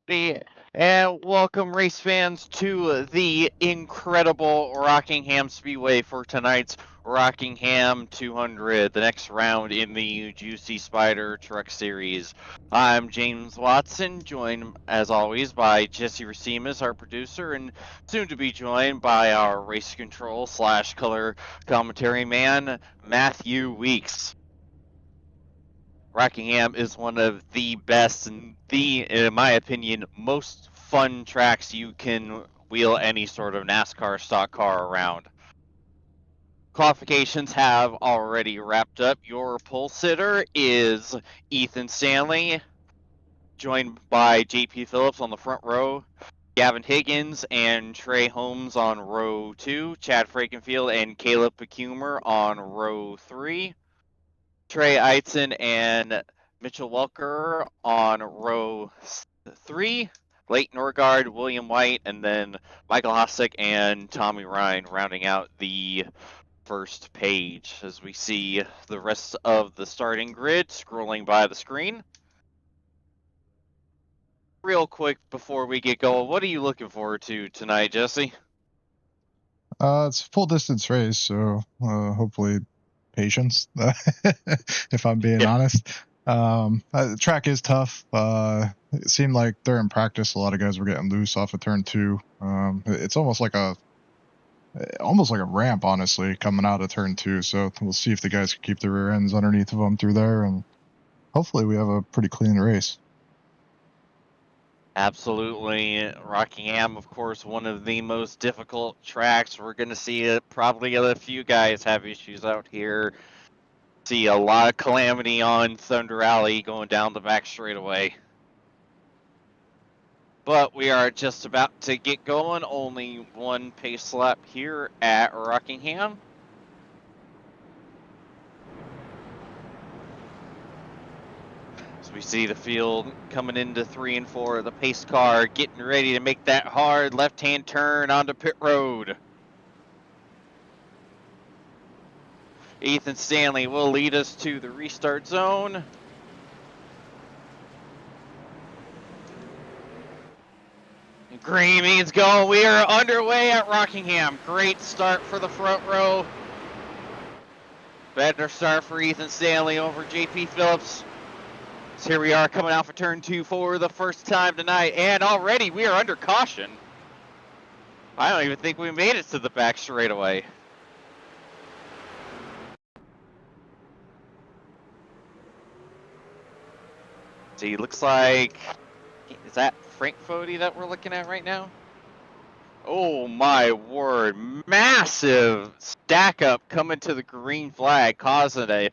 And welcome, race fans, to the incredible Rockingham Speedway for tonight's Rockingham 200, the next round in the Juicy Spider Truck Series. I'm James Watson, joined as always by Jesse Racimas, our producer, and soon to be joined by our race control / color commentary man, Mathieu Weeks. Rockingham is one of the best and in my opinion, most fun tracks you can wheel any sort of NASCAR stock car around. Qualifications have already wrapped up. Your pole sitter is Ethan Stanley, joined by JP Phillips on the front row, Gavin Higgins and Trey Holmes on row 2, Chad Frankenfield and Caleb Pecumer on row 3. Trey Eitzen and Mitchell Welker on row 3. Leighton Norgard, William White, and then Michael Hossack and Tommy Ryan rounding out the first page as we see the rest of the starting grid scrolling by the screen. Real quick before we get going, what are you looking forward to tonight, Jesse? It's a full distance race, so hopefully patience, if I'm being honest. The track is tough. It seemed like during practice, a lot of guys were getting loose off of turn 2. It's almost like a ramp, honestly, coming out of turn 2. So we'll see if the guys can keep the rear ends underneath of them through there, and hopefully we have a pretty clean race. Absolutely. Rockingham, of course, one of the most difficult tracks. We're going to see it. Probably a few guys have issues out here. See a lot of calamity on Thunder Alley going down the back straightaway. But we are just about to get going. Only one pace lap here at Rockingham. We see the field coming into 3 and 4. The pace car getting ready to make that hard left-hand turn onto pit road. Ethan Stanley will lead us to the restart zone. Green means go. We are underway at Rockingham. Great start for the front row. Better start for Ethan Stanley over JP Phillips. So here we are coming out for turn 2 for the first time tonight, and already we are under caution. I don't even think we made it to the back straightaway. See, looks like, is that Frank Fody that we're looking at right now? Oh my word, massive stack up coming to the green flag, causing a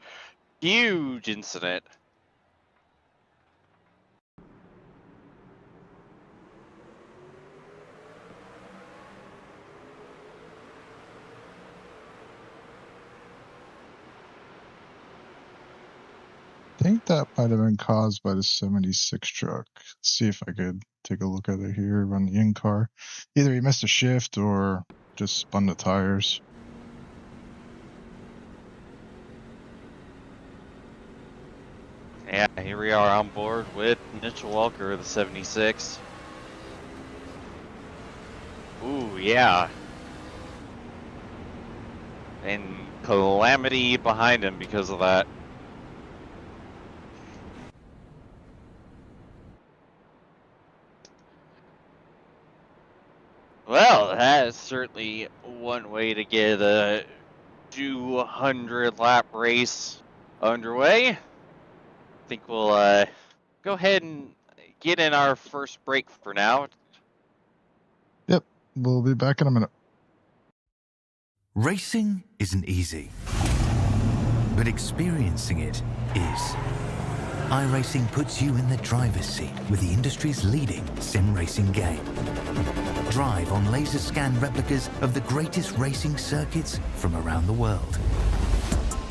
huge incident. I think that might have been caused by the 76 truck. Let's see if I could take a look at it here on the in-car. Either he missed a shift or just spun the tires. Yeah, here we are on board with Mitchell Welker, the 76. Ooh, yeah. And calamity behind him because of that. Well, that is certainly one way to get a 200 lap race underway. I think we'll go ahead and get in our first break for now. Yep, we'll be back in a minute. Racing isn't easy, but experiencing it is. iRacing puts you in the driver's seat with the industry's leading sim racing game. Drive on laser scan replicas of the greatest racing circuits from around the world.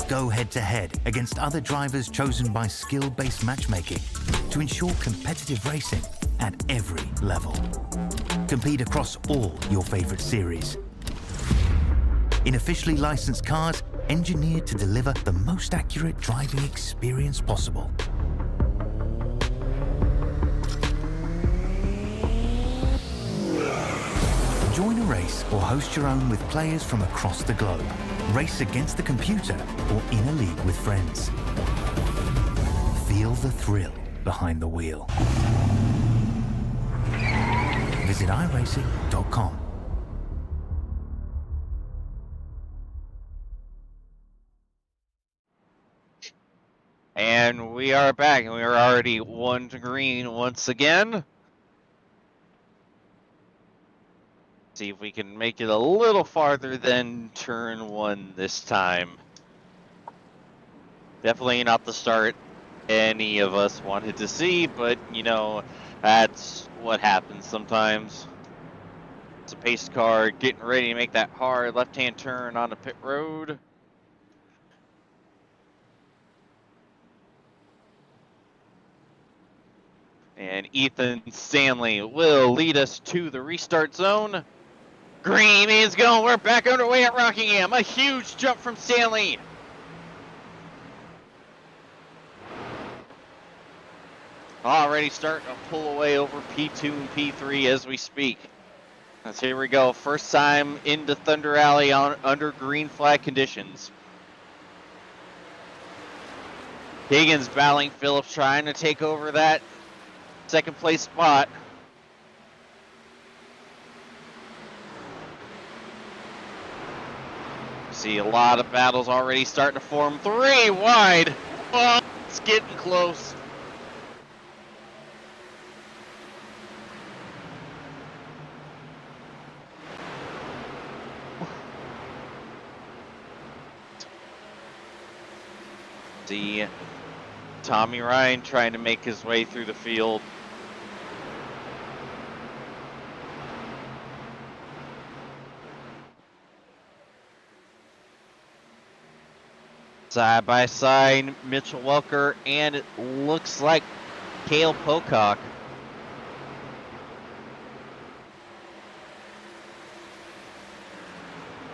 Go head-to-head against other drivers chosen by skill-based matchmaking to ensure competitive racing at every level. Compete across all your favorite series. In officially licensed cars, engineered to deliver the most accurate driving experience possible. Join a race or host your own with players from across the globe. Race against the computer or in a league with friends. Feel the thrill behind the wheel. Visit iRacing.com. And we are back, and we are already 1 to green once again. See if we can make it a little farther than turn 1 this time. Definitely not the start any of us wanted to see, but you know, that's what happens sometimes. It's a pace car getting ready to make that hard left-hand turn on the pit road. And Ethan Stanley will lead us to the restart zone. Green is going. We're back underway at Rockingham. A huge jump from Stanley. Already starting to pull away over P2 and P3 as we speak. Let's here we go. First time into Thunder Alley under green flag conditions. Higgins battling Phillips, trying to take over that second place spot. See a lot of battles already starting to form. 3 wide. Oh, it's getting close. See Tommy Ryan trying to make his way through the field. Side by side, Mitchell Welker, and it looks like Cale Pocock.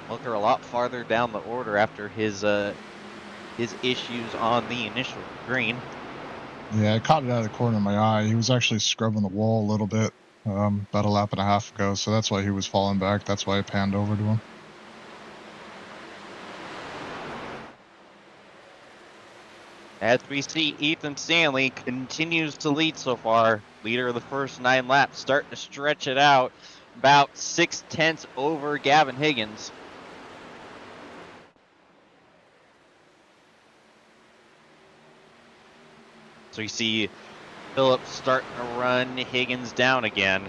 Welker a lot farther down the order after his issues on the initial green. Yeah, I caught it out of the corner of my eye. He was actually scrubbing the wall a little bit about a lap and a half ago, so that's why he was falling back. That's why I panned over to him. As we see, Ethan Stanley continues to lead so far. Leader of the first 9 laps, starting to stretch it out. About 6/10 over Gavin Higgins. So you see Phillips starting to run Higgins down again.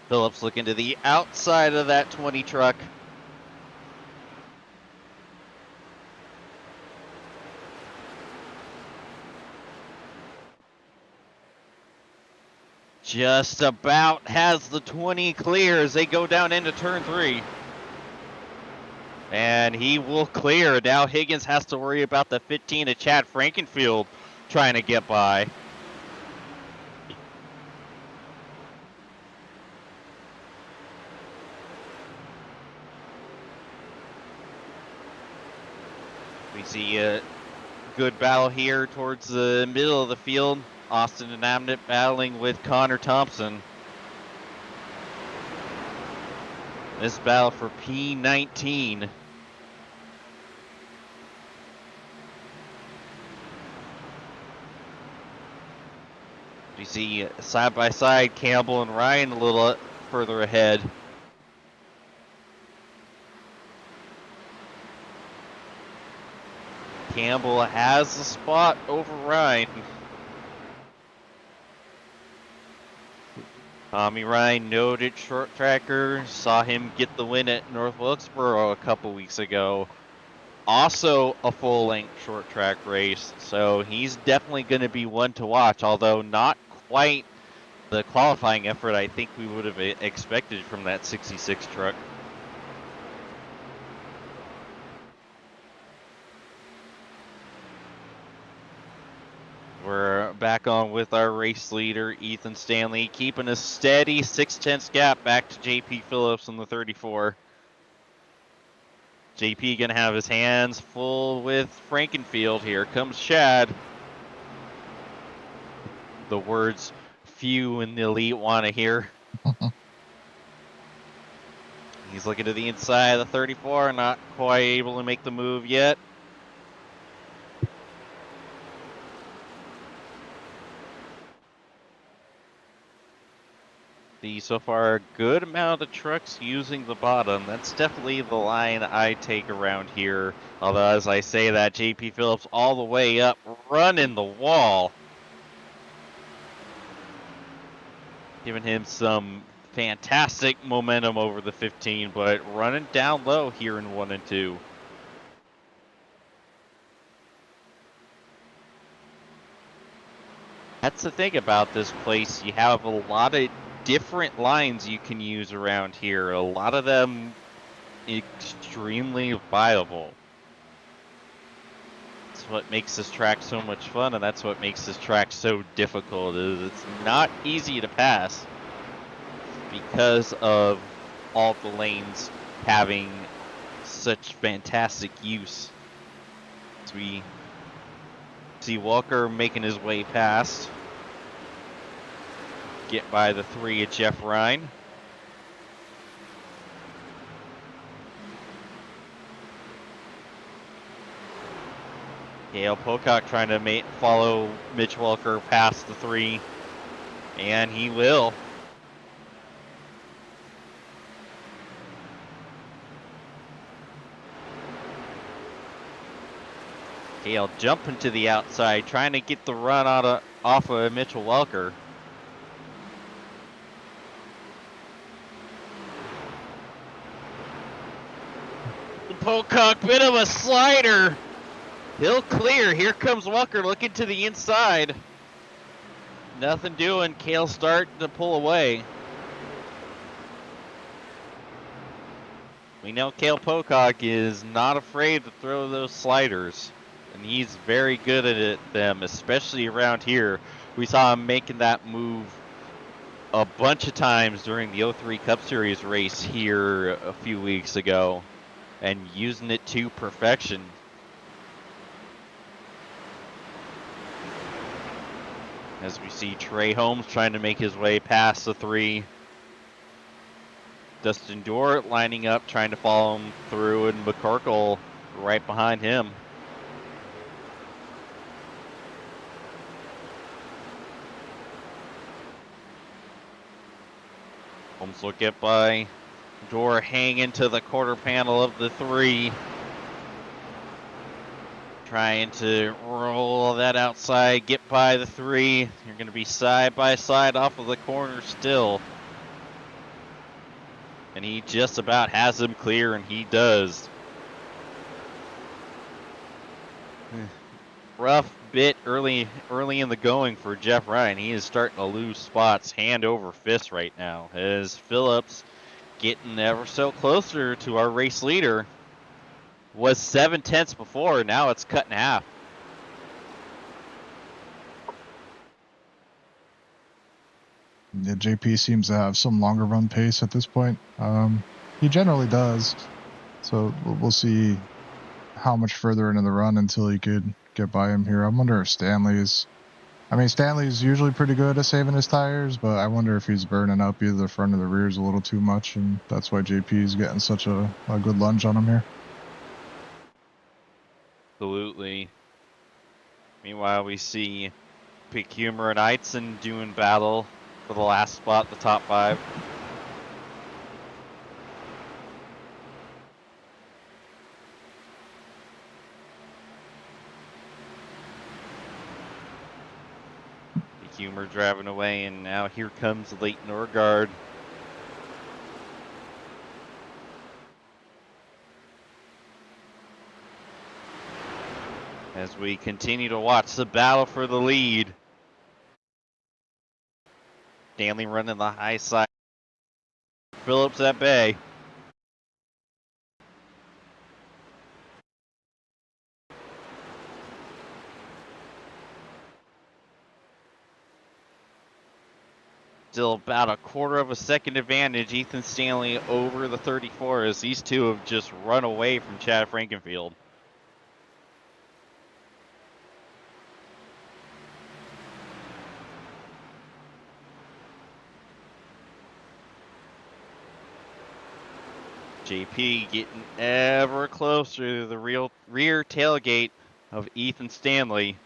Phillips looking to the outside of that 20 truck. Just about has the 20 clear as they go down into turn 3. And he will clear. Now Higgins has to worry about the 15 of Chad Frankenfield trying to get by. We see a good battle here towards the middle of the field. Austin and Amnett battling with Connor Thompson. This battle for P19. You see side by side Campbell and Ryan a little further ahead. Campbell has the spot over Ryan. Tommy Ryan, noted short tracker, saw him get the win at North Wilkesboro a couple weeks ago. Also a full-length short track race, so he's definitely going to be one to watch, although not quite the qualifying effort I think we would have expected from that 66 truck. We're back on with our race leader, Ethan Stanley, keeping a steady 6/10 gap back to JP Phillips in the 34. JP gonna have his hands full with Frankenfield. Here comes Chad. The words few in the elite want to hear. He's looking to the inside of the 34, not quite able to make the move yet. See so far a good amount of trucks using the bottom. That's definitely the line I take around here. Although as I say that, JP Phillips all the way up, running the wall. Giving him some fantastic momentum over the 15, but running down low here in 1 and 2. That's the thing about this place. You have a lot of different lines you can use around here. A lot of them extremely viable. That's what makes this track so much fun, and that's what makes this track so difficult. It's not easy to pass because of all the lanes having such fantastic use. As we see Walker making his way past. Get by the 3 of Jeff Ryan. Gail Pocock trying to follow Mitch Walker past the 3, and he will. Gail jumping to the outside, trying to get the run off of Mitchell Walker. Pocock, bit of a slider. He'll clear. Here comes Walker looking to the inside. Nothing doing. Kale starting to pull away. We know Kale Pocock is not afraid to throw those sliders. And he's very good at them, especially around here. We saw him making that move a bunch of times during the 03 Cup Series race here a few weeks ago. And using it to perfection. As we see Trey Holmes trying to make his way past the 3. Dustin Dort lining up, trying to follow him through, and McCorkle right behind him. Holmes will get by. Door hang into the quarter panel of the 3. Trying to roll that outside, get by the 3. You're going to be side by side off of the corner still. And he just about has him clear, and he does. Rough bit early in the going for Jeff Ryan. He is starting to lose spots hand over fist right now, as Phillips getting ever so closer to our race leader. Was 7/10 before, now it's cut in half. Yeah, JP seems to have some longer run pace at this point. He generally does. So we'll see how much further into the run until he could get by him here. I wonder if Stanley's usually pretty good at saving his tires, but I wonder if he's burning up either the front or the rears a little too much, and that's why JP is getting such a good lunge on him here. Absolutely. Meanwhile, we see Picumer and Eitzen doing battle for the last spot, the top 5. Picumer driving away, and now here comes Leighton Norgard. As we continue to watch the battle for the lead. Stanley running the high side. Phillips at bay. Still about a quarter of a second advantage, Ethan Stanley over the 34, as these two have just run away from Chad Frankenfield. JP getting ever closer to the rear tailgate of Ethan Stanley.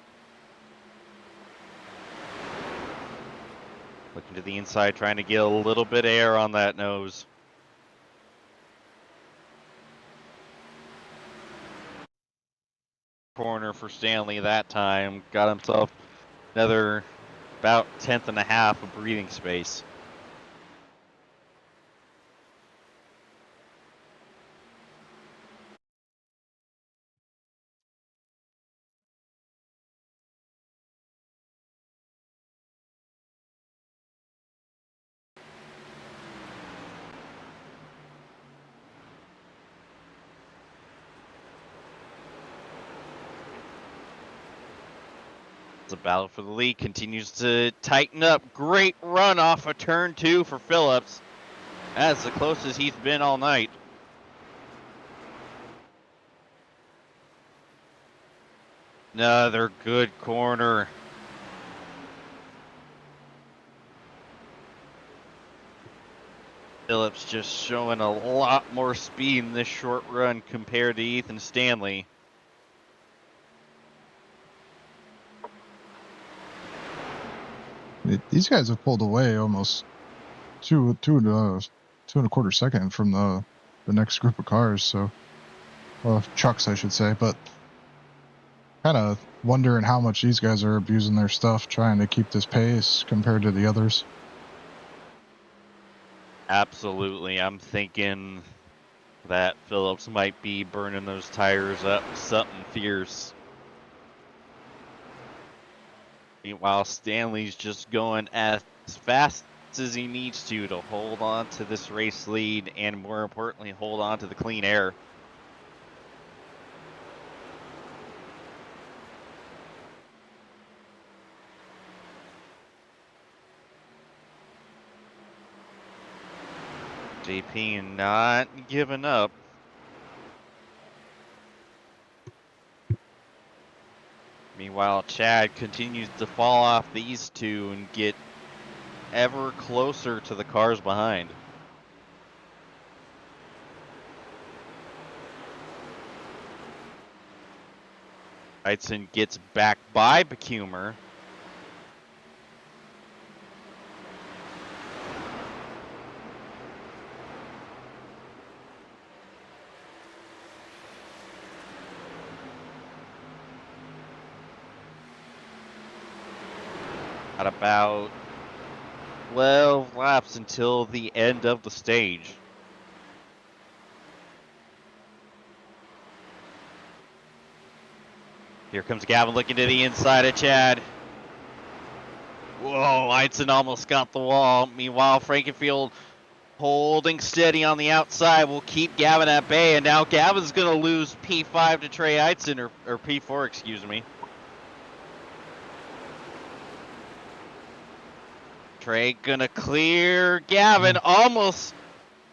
Looking to the inside, trying to get a little bit of air on that nose. Corner for Stanley that time. Got himself another about 1/10 and a half of breathing space. The battle for the lead continues to tighten up. Great run off of turn 2 for Phillips. That's the closest he's been all night. Another good corner. Phillips just showing a lot more speed in this short run compared to Ethan Stanley. These guys have pulled away almost two and a quarter second from the next group of cars. So, trucks, I should say. But kind of wondering how much these guys are abusing their stuff, trying to keep this pace compared to the others. Absolutely, I'm thinking that Phillips might be burning those tires up with something fierce. Meanwhile, Stanley's just going as fast as he needs to hold on to this race lead and, more importantly, hold on to the clean air. JP not giving up. Meanwhile, Chad continues to fall off these two and get ever closer to the cars behind. Wrightson gets back by Becumer. At about 12 laps until the end of the stage. Here comes Gavin looking to the inside of Chad. Whoa, Wrightson almost got the wall. Meanwhile, Frankenfield holding steady on the outside will keep Gavin at bay, and now Gavin's going to lose P5 to Trey Wrightson, or P4, excuse me. Trey gonna clear Gavin, almost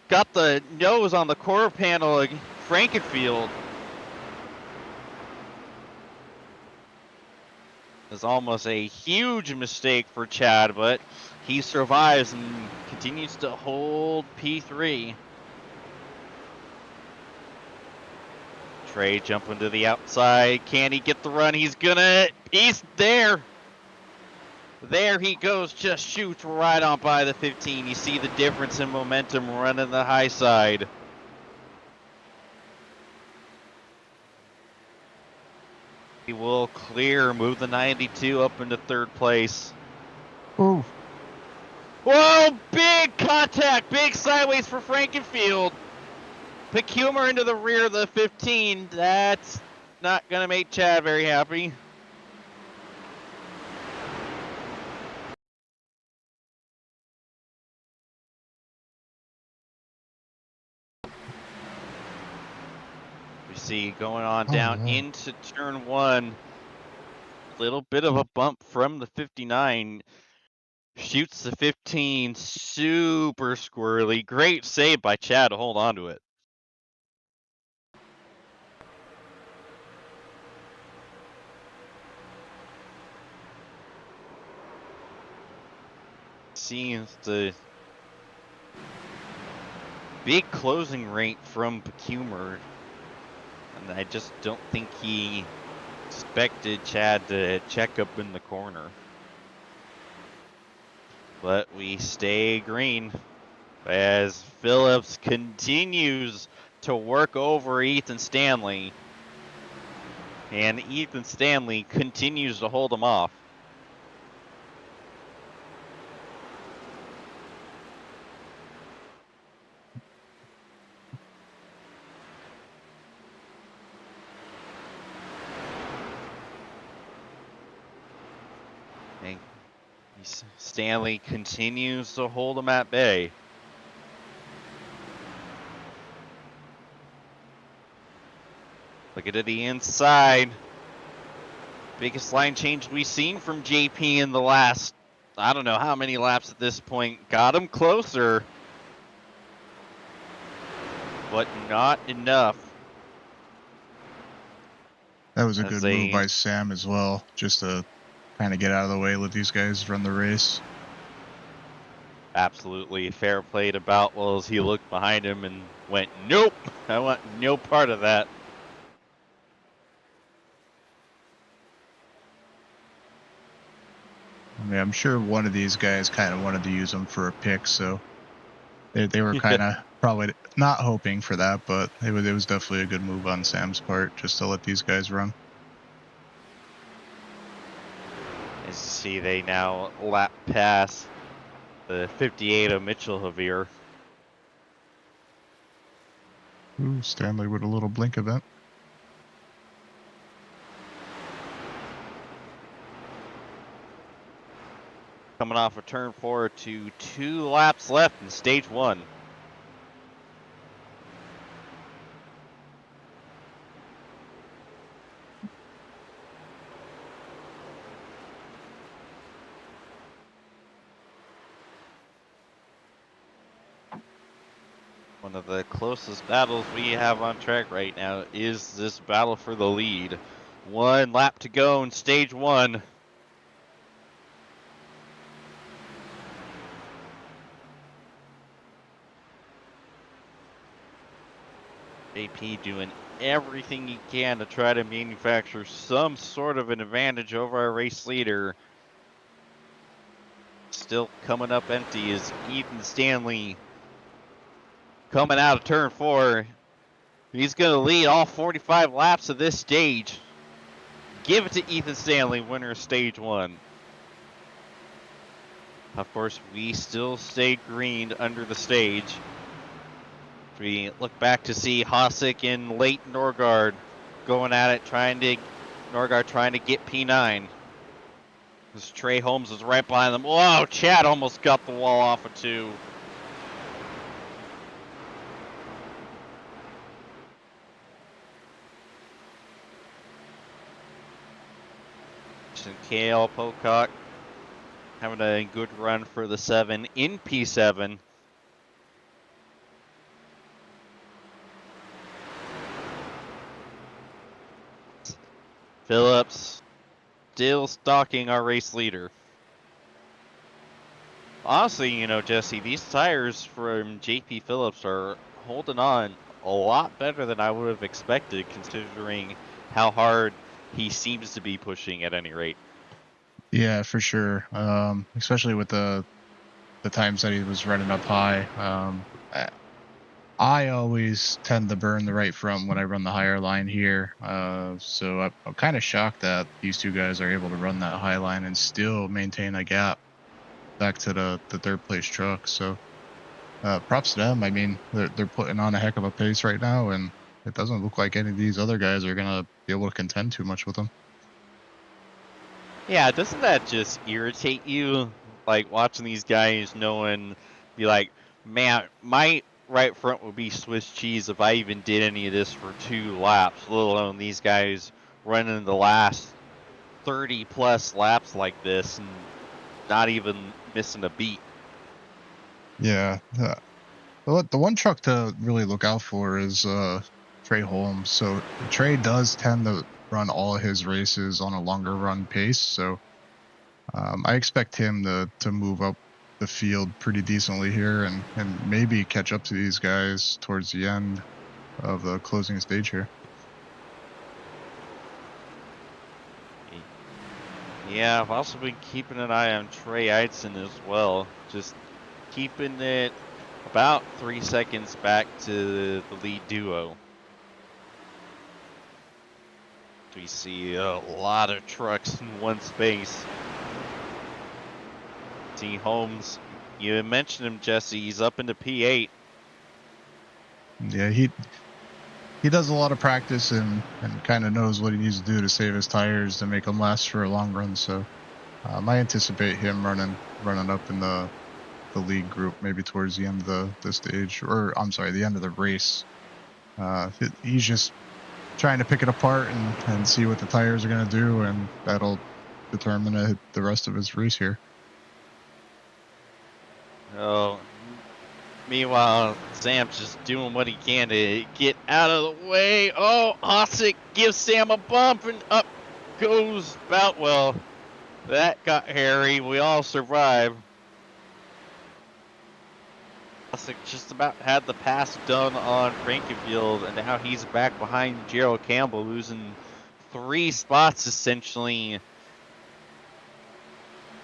got the nose on the quarter panel of Frankenfield. It's almost a huge mistake for Chad, but he survives and continues to hold P3. Trey jumping to the outside. Can he get the run? He's there. There he goes, just shoots right on by the 15. You see the difference in momentum running the high side. He will clear, move the 92 up into third place. Ooh. Whoa, big contact, big sideways for Frankenfield. Becumer into the rear of the 15. That's not going to make Chad very happy. We see going on down into turn 1. Little bit of a bump from the 59. Shoots the 15, super squirrely. Great save by Chad to hold on to it. Seems to big closing rate from Becumer, and I just don't think he expected Chad to check up in the corner. But we stay green as Phillips continues to work over Ethan Stanley, and Ethan Stanley continues to hold him off. And Stanley continues to hold him at bay. Looking to the inside. Biggest line change we've seen from JP in the last, I don't know how many laps at this point. Got him closer, but not enough. That was a good move by Sam as well, just to kind of get out of the way, let these guys run the race. Absolutely fair play to Boutwell as he looked behind him and went, nope, I want no part of that. I mean, I'm sure one of these guys kind of wanted to use them for a pick, so they were kind of probably not hoping for that, but it was definitely a good move on Sam's part, just to let these guys run. As you see, they now lap past the 58 of Mitchell Javier. Ooh, Stanley with a little blink event. Coming off of turn 4 to 2 laps left in stage 1. One of the closest battles we have on track right now is this battle for the lead. 1 lap to go in stage 1. JP doing everything he can to try to manufacture some sort of an advantage over our race leader. Still coming up empty is Ethan Stanley coming out of turn 4. He's going to lead all 45 laps of this stage. Give it to Ethan Stanley, winner of stage 1. Of course, we still stay green under the stage. We look back to see Hossack and Leighton Norgard going at it, Norgard trying to get P9. As Trey Holmes is right behind them. Whoa, Chad almost got the wall off of 2. Kale Pocock having a good run for the 7 in P7. Phillips still stalking our race leader. Honestly, you know, Jesse, these tires from JP Phillips are holding on a lot better than I would have expected, considering how hard he seems to be pushing at any rate. Yeah, for sure. Especially with the times that he was running up high. I always tend to burn the right front when I run the higher line here. So I'm kind of shocked that these two guys are able to run that high line and still maintain a gap back to the third place truck. So props to them. I mean, they're putting on a heck of a pace right now, and it doesn't look like any of these other guys are going to be able to contend too much with them. Yeah, doesn't that just irritate you? Like watching these guys knowing, be like, man, my right front would be Swiss cheese if I even did any of this for 2 laps, let alone these guys running the last 30 plus laps like this and not even missing a beat. Yeah. The one truck to really look out for is Trey Holmes. So Trey does tend to run all of his races on a longer run pace. So I expect him to move up the field pretty decently here and maybe catch up to these guys towards the end of the closing stage here. Yeah, I've also been keeping an eye on Trey Eidson as well. Just keeping it about 3 seconds back to the lead duo. We see a lot of trucks in one space. See Holmes, you mentioned him, Jesse. He's up into P8. Yeah, he does a lot of practice and kind of knows what he needs to do to save his tires to make them last for a long run. So I anticipate him running up in the lead group maybe towards the end of the stage, or I'm sorry, the end of the race. He's just trying to pick it apart and see what the tires are going to do, and that'll determine the rest of his race here. Oh, meanwhile, Sam's just doing what he can to get out of the way. Oh, Osick gives Sam a bump, and up goes Boutwell. That got hairy. We all survived. Osick just about had the pass done on Frankenfield, and now he's back behind Gerald Campbell, losing 3 spots essentially.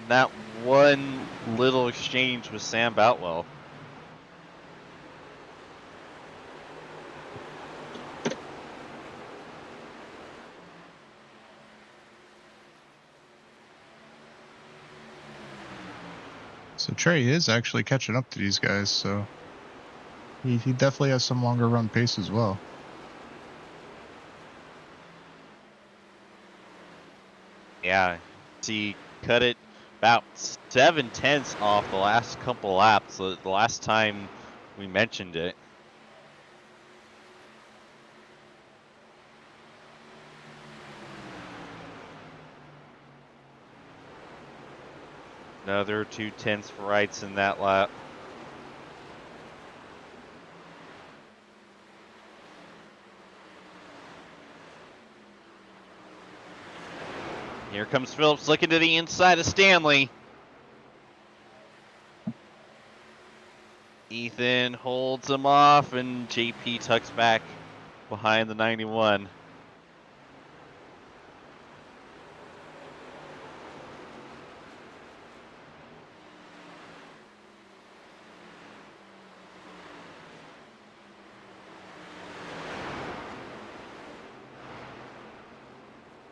That one little exchange with Sam Boutwell. So Trey is actually catching up to these guys, so he definitely has some longer run pace as well. Yeah, he cut it about 7/10 off the last couple laps, the last time we mentioned it. Another 2/10 for Wrights in that lap. Here comes Phillips looking to the inside of Stanley. Ethan holds him off, and JP tucks back behind the 91.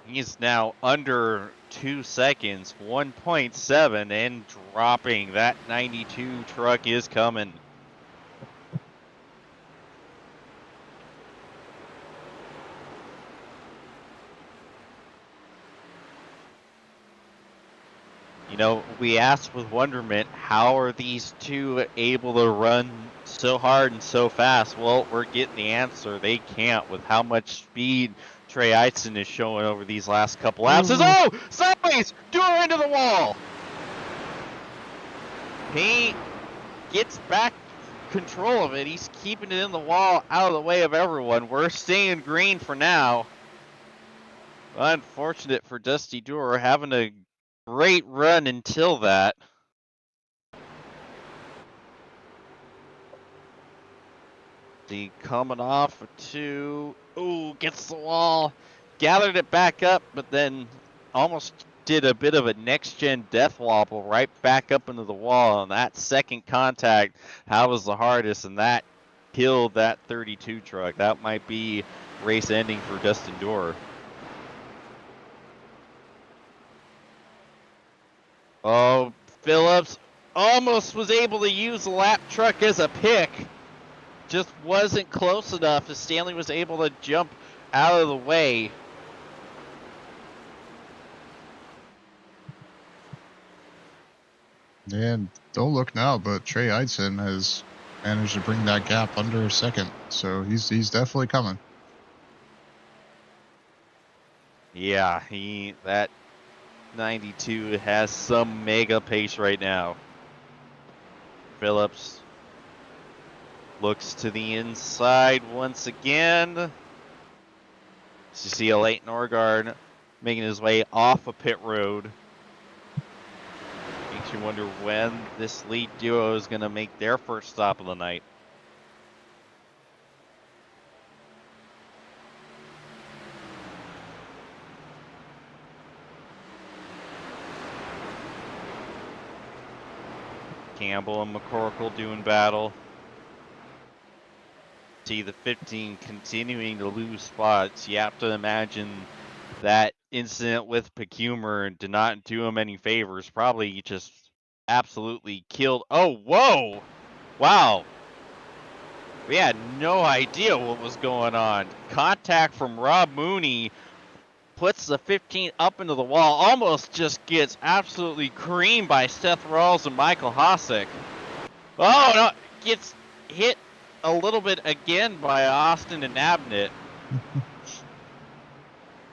He's now under 2 seconds, 1.7, and dropping. That 92 truck is coming. You know, we asked with wonderment, how are these two able to run so hard and so fast? Well, we're getting the answer. They can't with how much speed Trey Eidson is showing over these last couple laps. Oh, sideways, door into the wall. He gets back control of it. He's keeping it in the wall, out of the way of everyone. We're staying green for now. Unfortunate for Dusty Doer, having a great run until that. The coming off to, ooh, gets the wall, gathered it back up, but then almost did a bit of a next-gen death wobble right back up into the wall. And that second contact, that was the hardest, and that killed that 32 truck. That might be race ending for Dustin Doer. Oh, Phillips almost was able to use the lap truck as a pick. Just wasn't close enough as Stanley was able to jump out of the way. And don't look now, but Trey Eidson has managed to bring that gap under a second, so he's definitely coming. Yeah, that 92 has some mega pace right now. Phillips looks to the inside once again. You see a late Norgard making his way off a pit road. Makes Makes you wonder when this lead duo is going to make their first stop of the night. Campbell and McCorkle doing battle. See the 15 continuing to lose spots. You have to imagine that incident with Pecumer did not do him any favors. Probably just absolutely killed. Oh, whoa! Wow. We had no idea what was going on. Contact from Rob Mooney puts the 15 up into the wall. Almost just gets absolutely creamed by Seth Rawls and Michael Hossack. Oh, no. Gets hit a little bit again by Austin and Abnett.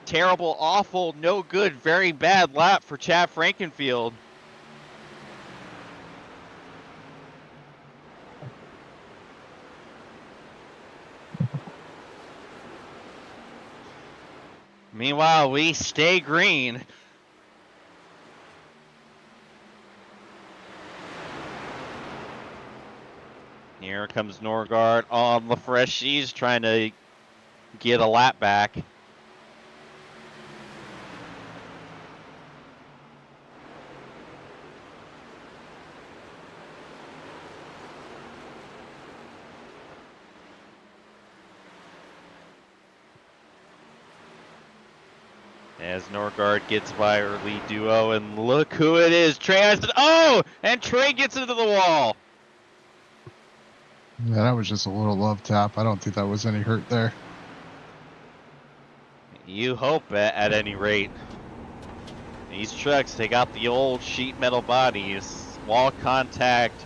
Terrible, awful, no good, very bad lap for Chad Frankenfield. Meanwhile, we stay green. Here comes Norgard on the freshies, trying to get a lap back. As Norgard gets by her lead duo, and look who it is, Trey Hudson. Oh, and Trey gets into the wall. Yeah, that was just a little love tap. I don't think that was any hurt there. You hope at any rate. These trucks, they got the old sheet metal bodies. Wall contact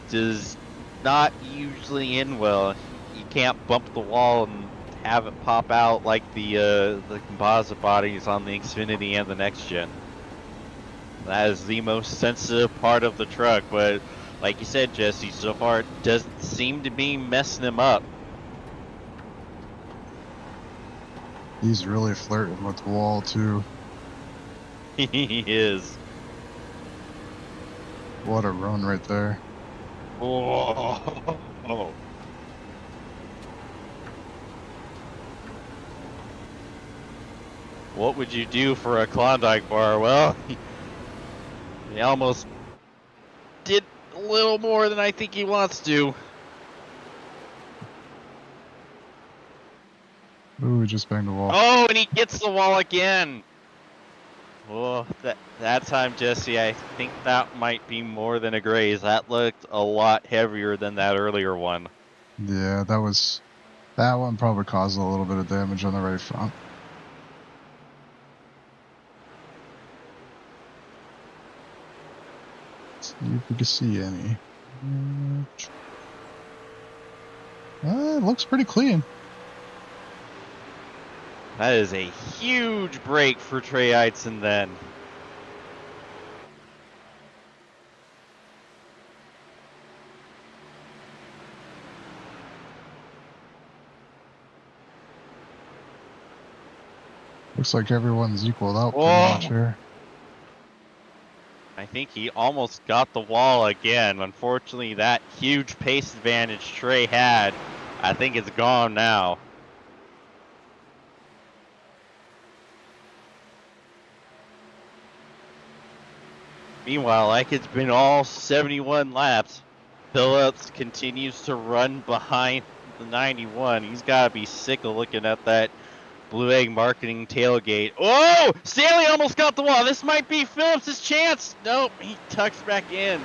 does not usually end well. You can't bump the wall and have it pop out like the composite bodies on the Xfinity and the Next Gen. That is the most sensitive part of the truck, but like you said, Jesse, so far it doesn't seem to be messing him up. He's really flirting with the wall too. He is. What a run right there. Oh. What would you do for a Klondike bar? Well, he almost did a little more than I think he wants to. Ooh, he just banged the wall. Oh, and he gets the wall again. Oh, that time, Jesse, I think that might be more than a graze. That looked a lot heavier than that earlier one. Yeah, that one probably caused a little bit of damage on the right front. See if we can see any. It looks pretty clean. That is a huge break for Trey Eitzen then. Looks like everyone's equaled out pretty Whoa. much here. I think he almost got the wall again. Unfortunately, that huge pace advantage Trey had, I think it's gone now. Meanwhile, like it's been all 71 laps, Phillips continues to run behind the 91. He's got to be sick of looking at that Blue Egg Marketing tailgate. Oh! Stanley almost got the wall. This might be Phillips' chance. Nope, he tucks back in.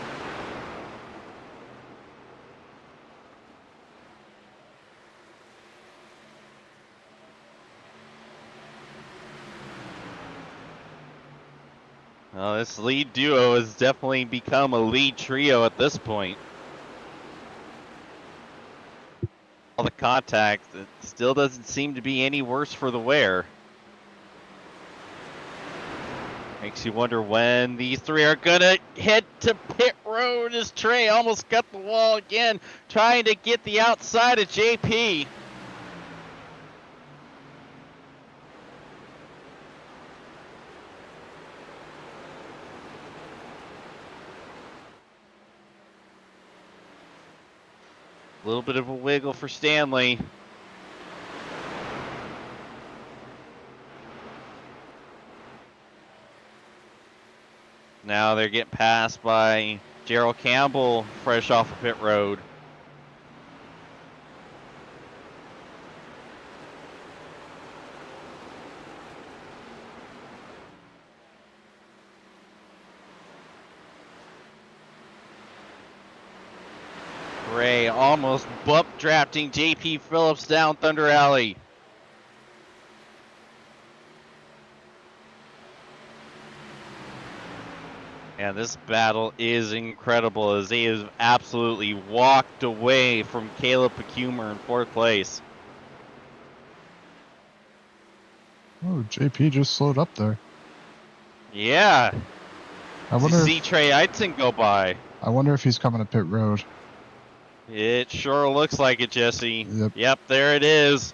Well, this lead duo has definitely become a lead trio at this point. All the contact, it still doesn't seem to be any worse for the wear. Makes you wonder when these three are gonna head to pit road as Trey almost got the wall again, trying to get the outside of JP. A little bit of a wiggle for Stanley. Now they're getting passed by Gerald Campbell, fresh off of pit road. Ray almost bump drafting JP Phillips down Thunder Alley. And this battle is incredible as they have absolutely walked away from Caleb Pecumer in fourth place. Oh, JP just slowed up there. Yeah. I wonder See Trey Eidson go by. I wonder if he's coming to pit road. It sure looks like it, Jesse. Yep. There it is.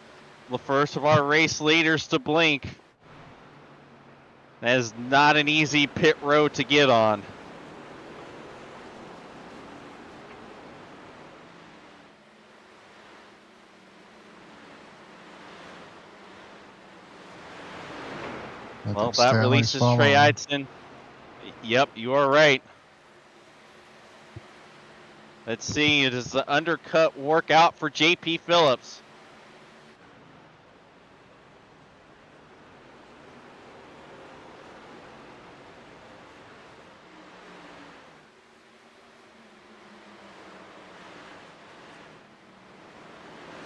The first of our race leaders to blink. That is not an easy pit road to get on. Well, that releases Trey Eidson. Yep, you are right. Let's see, it is the undercut work out for JP Phillips.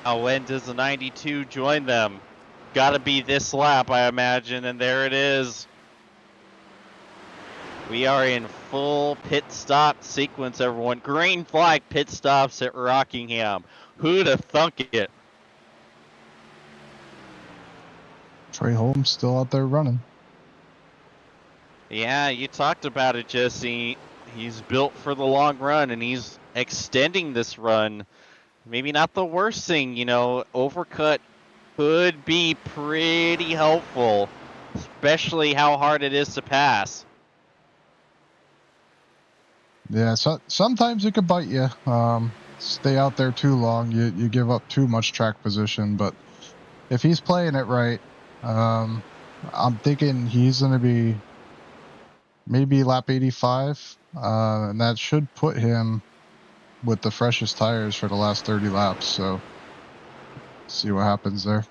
Now when does the 92 join them? Gotta be this lap, I imagine, and there it is. We are in full pit stop sequence, everyone. Green flag pit stops at Rockingham. Who'd have thunk it? Trey Holmes still out there running. Yeah, you talked about it, Jesse. He's built for the long run, and he's extending this run. Maybe not the worst thing, you know, overcut could be pretty helpful, especially how hard it is to pass. Yeah, so sometimes it could bite you. Stay out there too long, you give up too much track position. But if he's playing it right, I'm thinking he's going to be maybe lap 85, and that should put him with the freshest tires for the last 30 laps. So see what happens there.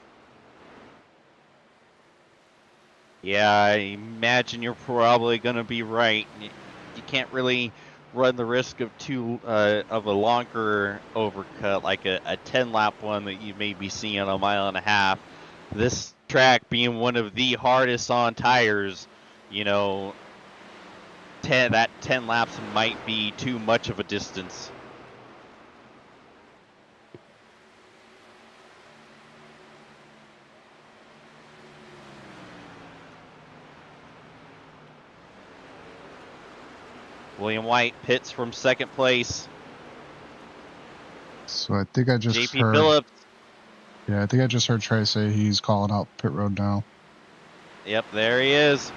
Yeah, I imagine you're probably going to be right. You can't really run the risk of of a longer overcut, like a 10-lap one that you may be seeing a mile and a half. This track being one of the hardest on tires, you know, that 10 laps might be too much of a distance. William White pits from second place. So I think I just JP heard. Phillips. Yeah, I think I just heard Trey say he's calling out pit road now. Yep, there he is.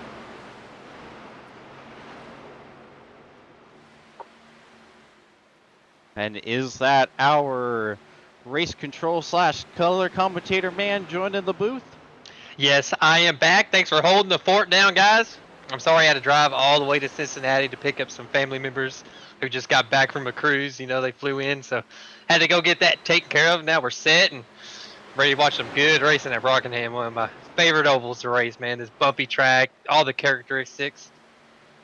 And is that our race control / color commentator man joined in the booth? Yes, I am back. Thanks for holding the fort down, guys. I'm sorry I had to drive all the way to Cincinnati to pick up some family members who just got back from a cruise. You know, they flew in, so had to go get that taken care of. Now we're set and ready to watch some good racing at Rockingham. One of my favorite ovals to race, man. This bumpy track, all the characteristics.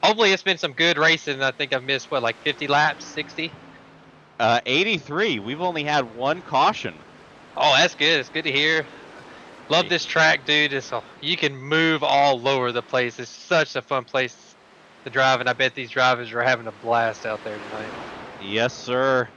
Hopefully it's been some good racing. I think I've missed, what, like 50 laps, 60? 83. We've only had one caution. Oh, that's good. It's good to hear. Love this track, dude. You can move all over the place. It's such a fun place to drive, and I bet these drivers are having a blast out there tonight. Yes, sir.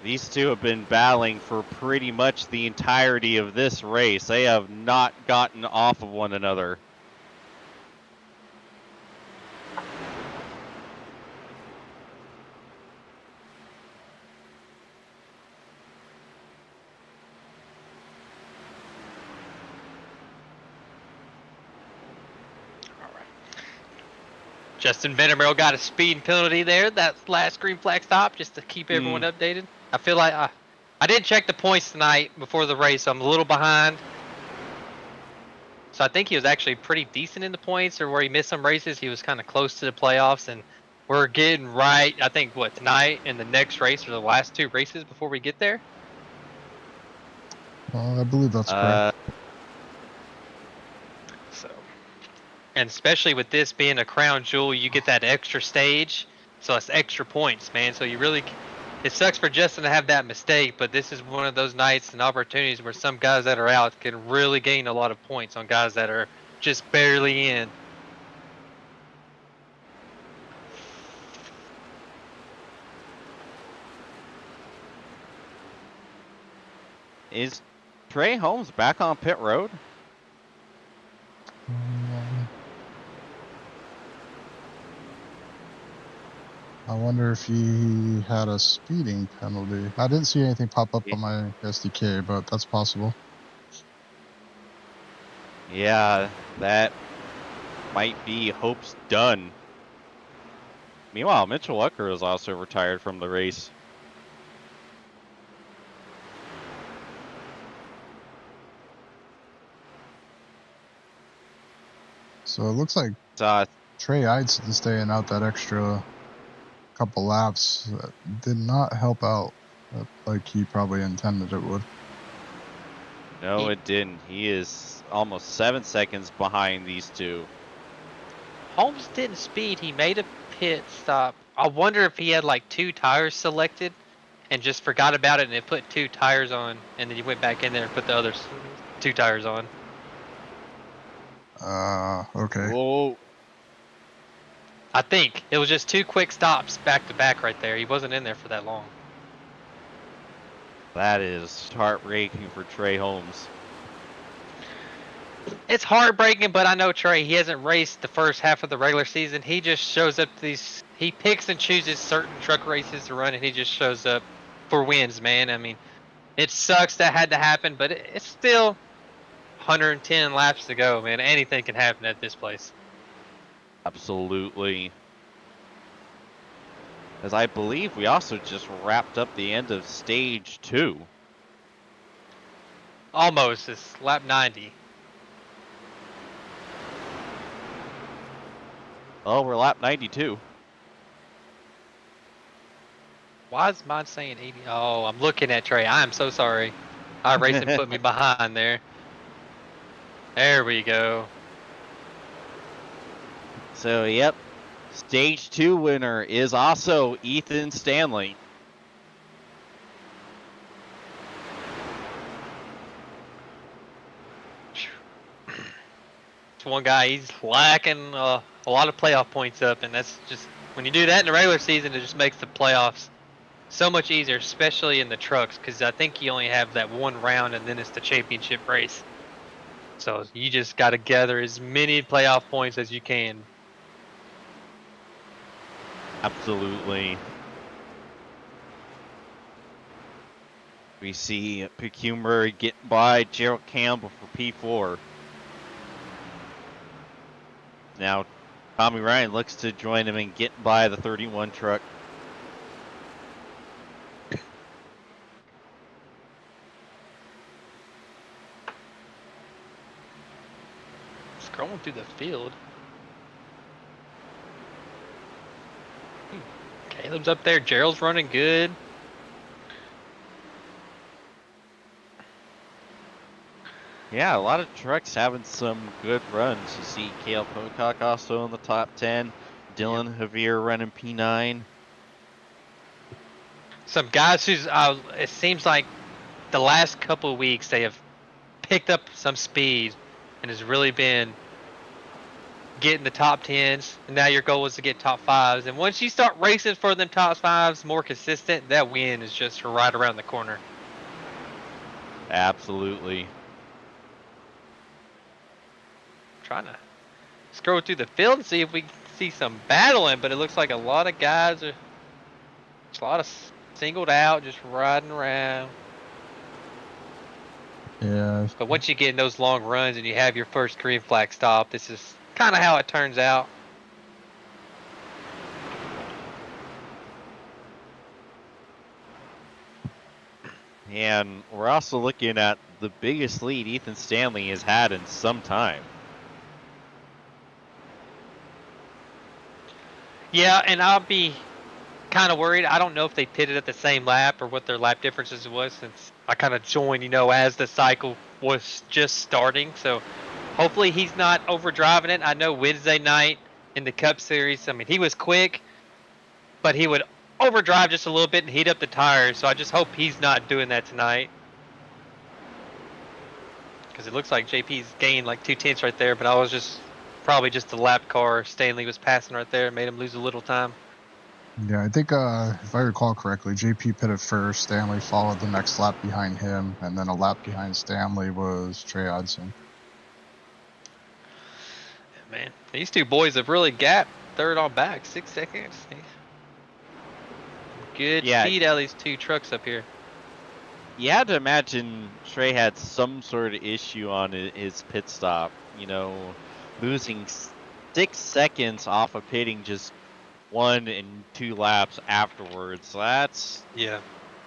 These two have been battling for pretty much the entirety of this race. They have not gotten off of one another. Justin Vandermeer got a speeding penalty there. That last green flag stop, just to keep everyone updated. I feel like I didn't check the points tonight before the race, so I'm a little behind. So I think he was actually pretty decent in the points, or where he missed some races, he was kind of close to the playoffs, and we're getting right. I think what, tonight and the next race are the last 2 races before we get there. Well, I believe that's correct. So, and especially with this being a crown jewel, you get that extra stage, so it's extra points, man. So you really, it sucks for Justin to have that mistake, but this is one of those nights and opportunities where some guys that are out can really gain a lot of points on guys that are just barely in. Is Trey Holmes back on pit road? I wonder if he had a speeding penalty. I didn't see anything pop up on my SDK, but that's possible. Yeah, that might be Hope's done. Meanwhile, Mitchell Ucker is also retired from the race. So it looks like Trey Eidson staying out that extra couple laps did not help out like he probably intended it would. No, it didn't. He is almost 7 seconds behind these two. Holmes didn't speed. He made a pit stop. I wonder if he had like 2 tires selected and just forgot about it and it put 2 tires on, and then he went back in there and put the other 2 tires on. Okay. Whoa. I think it was just 2 quick stops back to back right there. He wasn't in there for that long. That is heartbreaking for Trey Holmes. It's heartbreaking, but I know Trey, he hasn't raced the first half of the regular season. He just shows up to these, he picks and chooses certain truck races to run, and he just shows up for wins, man. I mean, it sucks that had to happen, but it's still 110 laps to go, man. Anything can happen at this place. Absolutely. As I believe we also just wrapped up the end of stage 2. Almost. It's lap 90. Oh, we're lap 92. Why is mine saying 80? Oh, I'm looking at Trey. I'm so sorry. iRacing put me behind there. There we go. So, yep. Stage 2 winner is also Ethan Stanley. It's one guy, he's lacking a lot of playoff points up, and that's just, when you do that in the regular season, it just makes the playoffs so much easier, especially in the trucks, because I think you only have that 1 round and then it's the championship race. So you just got to gather as many playoff points as you can. Absolutely. We see Pecumer get by Gerald Campbell for P4. Now, Tommy Ryan looks to join him and get by the 31 truck. Scrolling through the field. Caleb's up there. Gerald's running good. Yeah, a lot of trucks having some good runs. You see Cale Pocock also in the top 10. Dylan Javier running P9. Some guys who's, it seems like the last couple of weeks they have picked up some speed and has really been getting the top 10s. And now your goal is to get top 5s. And once you start racing for them top 5s more consistent, that win is just right around the corner. Absolutely. Trying to scroll through the field and see if we can see some battling, but it looks like a lot of guys are, it's a lot of singled out, just riding around. Yeah. But once you get in those long runs and you have your first green flag stop, this is kind of how it turns out. And we're also looking at the biggest lead Ethan Stanley has had in some time. Yeah, and I'll be kind of worried. I don't know if they pitted at the same lap or what their lap differences was, since I kind of joined, as the cycle was just starting. So hopefully he's not overdriving it. I know Wednesday night in the Cup Series, I mean, he was quick, but he would overdrive just a little bit and heat up the tires. So I just hope he's not doing that tonight. Because it looks like JP's gained like 2/10 right there, but I was just probably just the lap car Stanley was passing right there and made him lose a little time. Yeah, I think if I recall correctly, JP pitted first, Stanley followed the next lap behind him, and then a lap behind Stanley was Trey Hudson. Man, these two boys have really gapped third on back, 6 seconds. Good speed out of these two trucks up here. You had to imagine Trey had some sort of issue on his pit stop, losing 6 seconds off of pitting just 1 and 2 laps afterwards. That's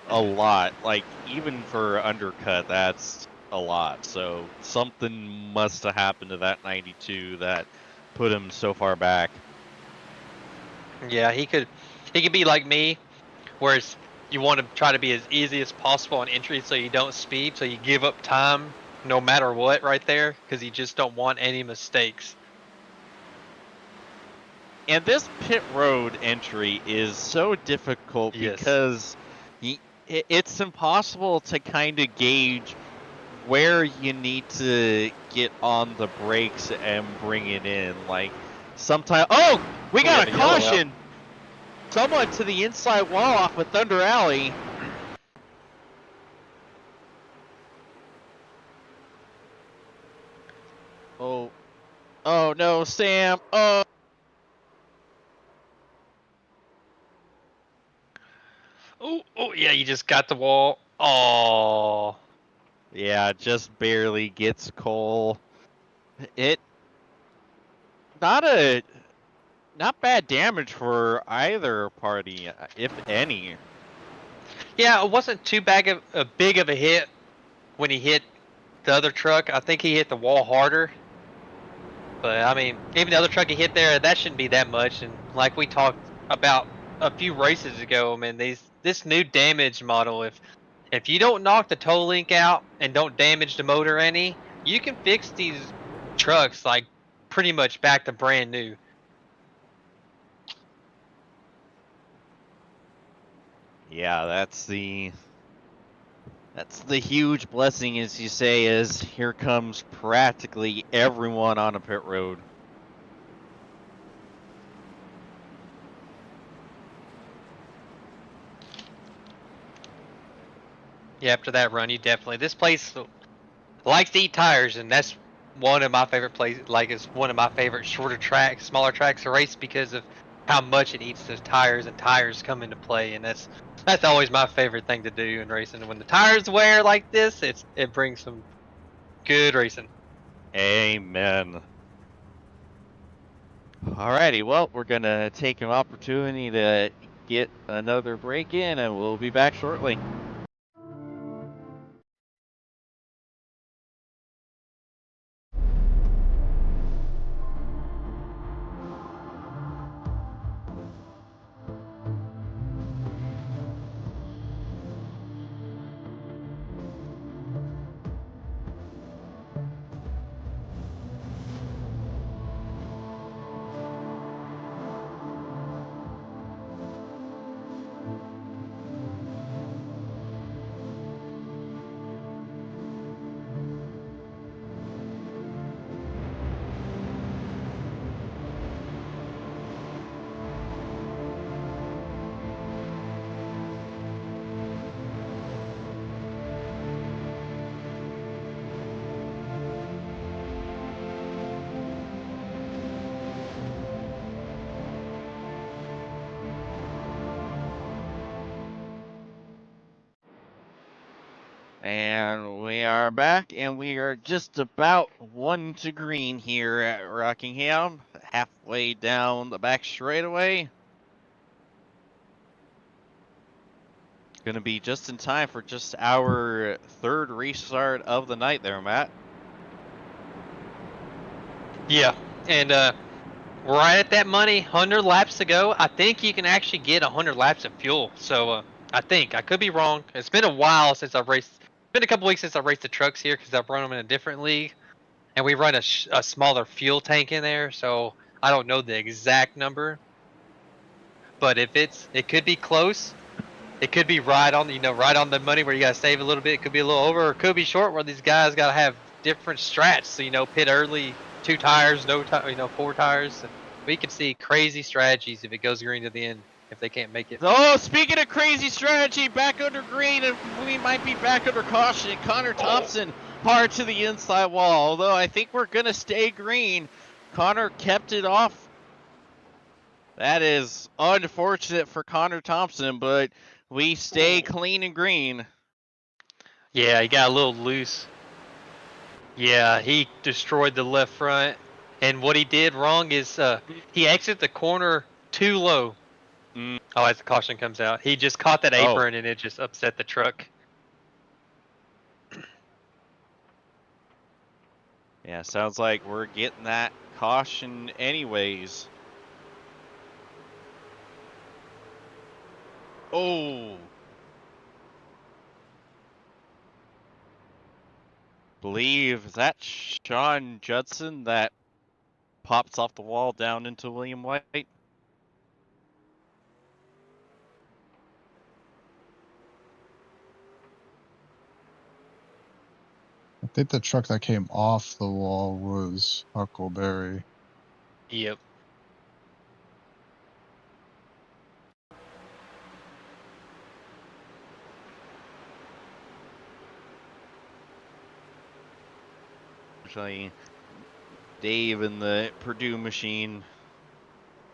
a lot. Like, even for undercut, that's a lot. So something must have happened to that 92 that put him so far back. Yeah, he could be like me, whereas you want to try to be as easy as possible on entry so you don't speed, so you give up time no matter what right there, because you just don't want any mistakes. And this pit road entry is so difficult because it's impossible to kind of gauge where you need to get on the brakes and bring it in. Like, sometimes, we got a caution! Someone to the inside wall off of Thunder Alley. Oh no, Sam. Oh yeah, you just got the wall. Oh. Yeah, just barely gets Cole. Not bad damage for either party, if any. Yeah, it wasn't too big of a hit when he hit the other truck. I think he hit the wall harder. But I mean, even the other truck he hit there, that shouldn't be that much. And like we talked about a few races ago, I mean, this new damage model, if you don't knock the toe link out and don't damage the motor any, you can fix these trucks like pretty much back to brand new. Yeah, that's the huge blessing, as you say, is here comes practically everyone on a pit road. Yeah, after that run, you definitely, this place likes to eat tires, and that's one of my favorite places. Like, it's one of my favorite shorter tracks, smaller tracks to race because of how much it eats those tires, and tires come into play, and that's always my favorite thing to do in racing. When the tires wear like this, it brings some good racing. Amen. Alrighty, well, we're gonna take an opportunity to get another break in, and we'll be back shortly. And we are back, and we are just about 1 to green here at Rockingham, halfway down the back straightaway. Going to be just in time for just our third restart of the night there, Matt. Yeah, and right at that money, 100 laps to go. I think you can actually get 100 laps of fuel. So I could be wrong. It's been a while since I've raced. It's been a couple weeks since I've raced the trucks here because I've run them in a different league, and we run a smaller fuel tank in there. So I don't know the exact number, but if it could be close. It could be right on, right on the money where you gotta save a little bit. It could be a little over, or it could be short where these guys gotta have different strats. So pit early, 2 tires, no, 4 tires. And we could see crazy strategies if it goes green to the end if they can't make it. Oh, speaking of crazy strategy, back under green, and we might be back under caution. Connor Thompson hard to the inside wall. Although I think we're gonna stay green. Connor kept it off. That is unfortunate for Connor Thompson, but we stay clean and green. Yeah, he got a little loose. Yeah, he destroyed the left front. And what he did wrong is he exited the corner too low. Oh, as the caution comes out. He just caught that apron and it just upset the truck. Yeah, sounds like we're getting that caution anyways. Oh. Believe, is that Sean Judson that pops off the wall down into William White? I think the truck that came off the wall was Huckleberry. Yep. Actually, Dave and the Purdue machine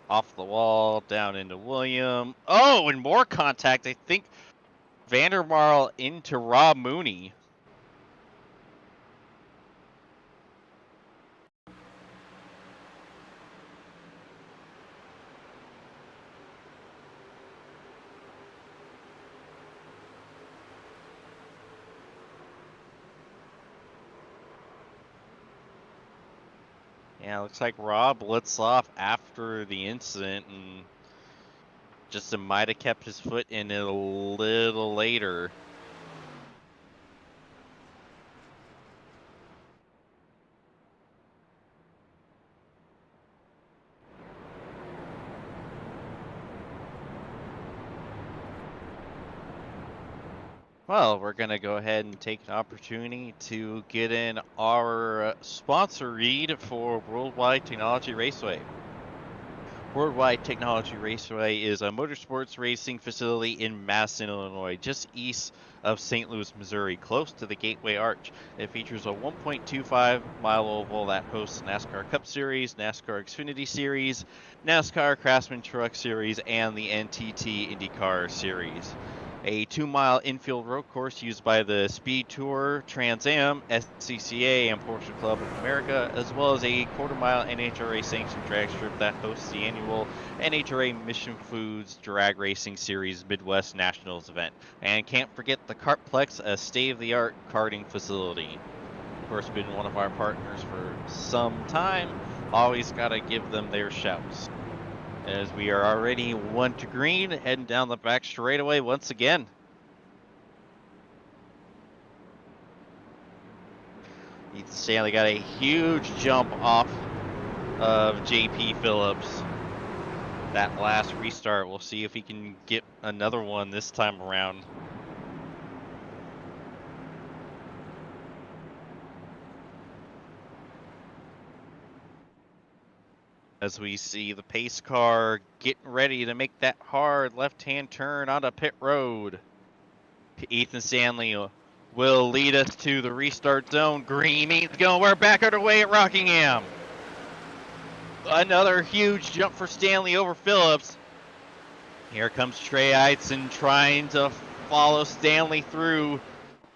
off the wall, down into William. Oh, and more contact. I think Vandermarl into Rob Mooney. Yeah, looks like Rob lets off after the incident and just might have kept his foot in it a little later. Well, we're going to go ahead and take an opportunity to get in our sponsor read for Worldwide Technology Raceway. Worldwide Technology Raceway is a motorsports racing facility in Madison, Illinois, just east of St. Louis, Missouri, close to the Gateway Arch. It features a 1.25-mile oval that hosts NASCAR Cup Series, NASCAR Xfinity Series, NASCAR Craftsman Truck Series, and the NTT IndyCar Series. A 2-mile infield road course used by the Speed Tour, Trans Am, SCCA, and Porsche Club of America, as well as a quarter-mile NHRA sanctioned drag strip that hosts the annual NHRA Mission Foods Drag Racing Series Midwest Nationals event. And can't forget the Kartplex, a state-of-the-art karting facility. Of course, been one of our partners for some time. Always gotta give them their shouts. As we are already 1 to green, heading down the back straightaway once again. Ethan Stanley got a huge jump off of JP Phillips. That last restart, we'll see if he can get another one this time around. As we see the pace car getting ready to make that hard left-hand turn onto pit road. Ethan Stanley will lead us to the restart zone. Green means go. We're back underway at Rockingham. Another huge jump for Stanley over Phillips. Here comes Trey Eitzen trying to follow Stanley through.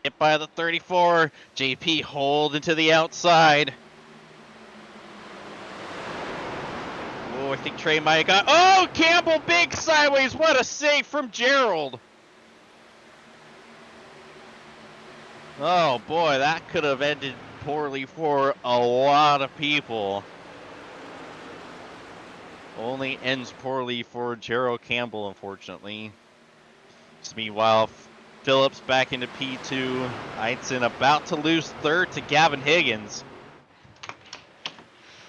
Hit by the 34. JP holding to the outside. Oh, I think Trey might have got... Oh, Campbell big sideways. What a save from Gerald. Oh boy, that could have ended poorly for a lot of people. Only ends poorly for Gerald Campbell, unfortunately. Meanwhile, Phillips back into P2. Eitzen about to lose third to Gavin Higgins.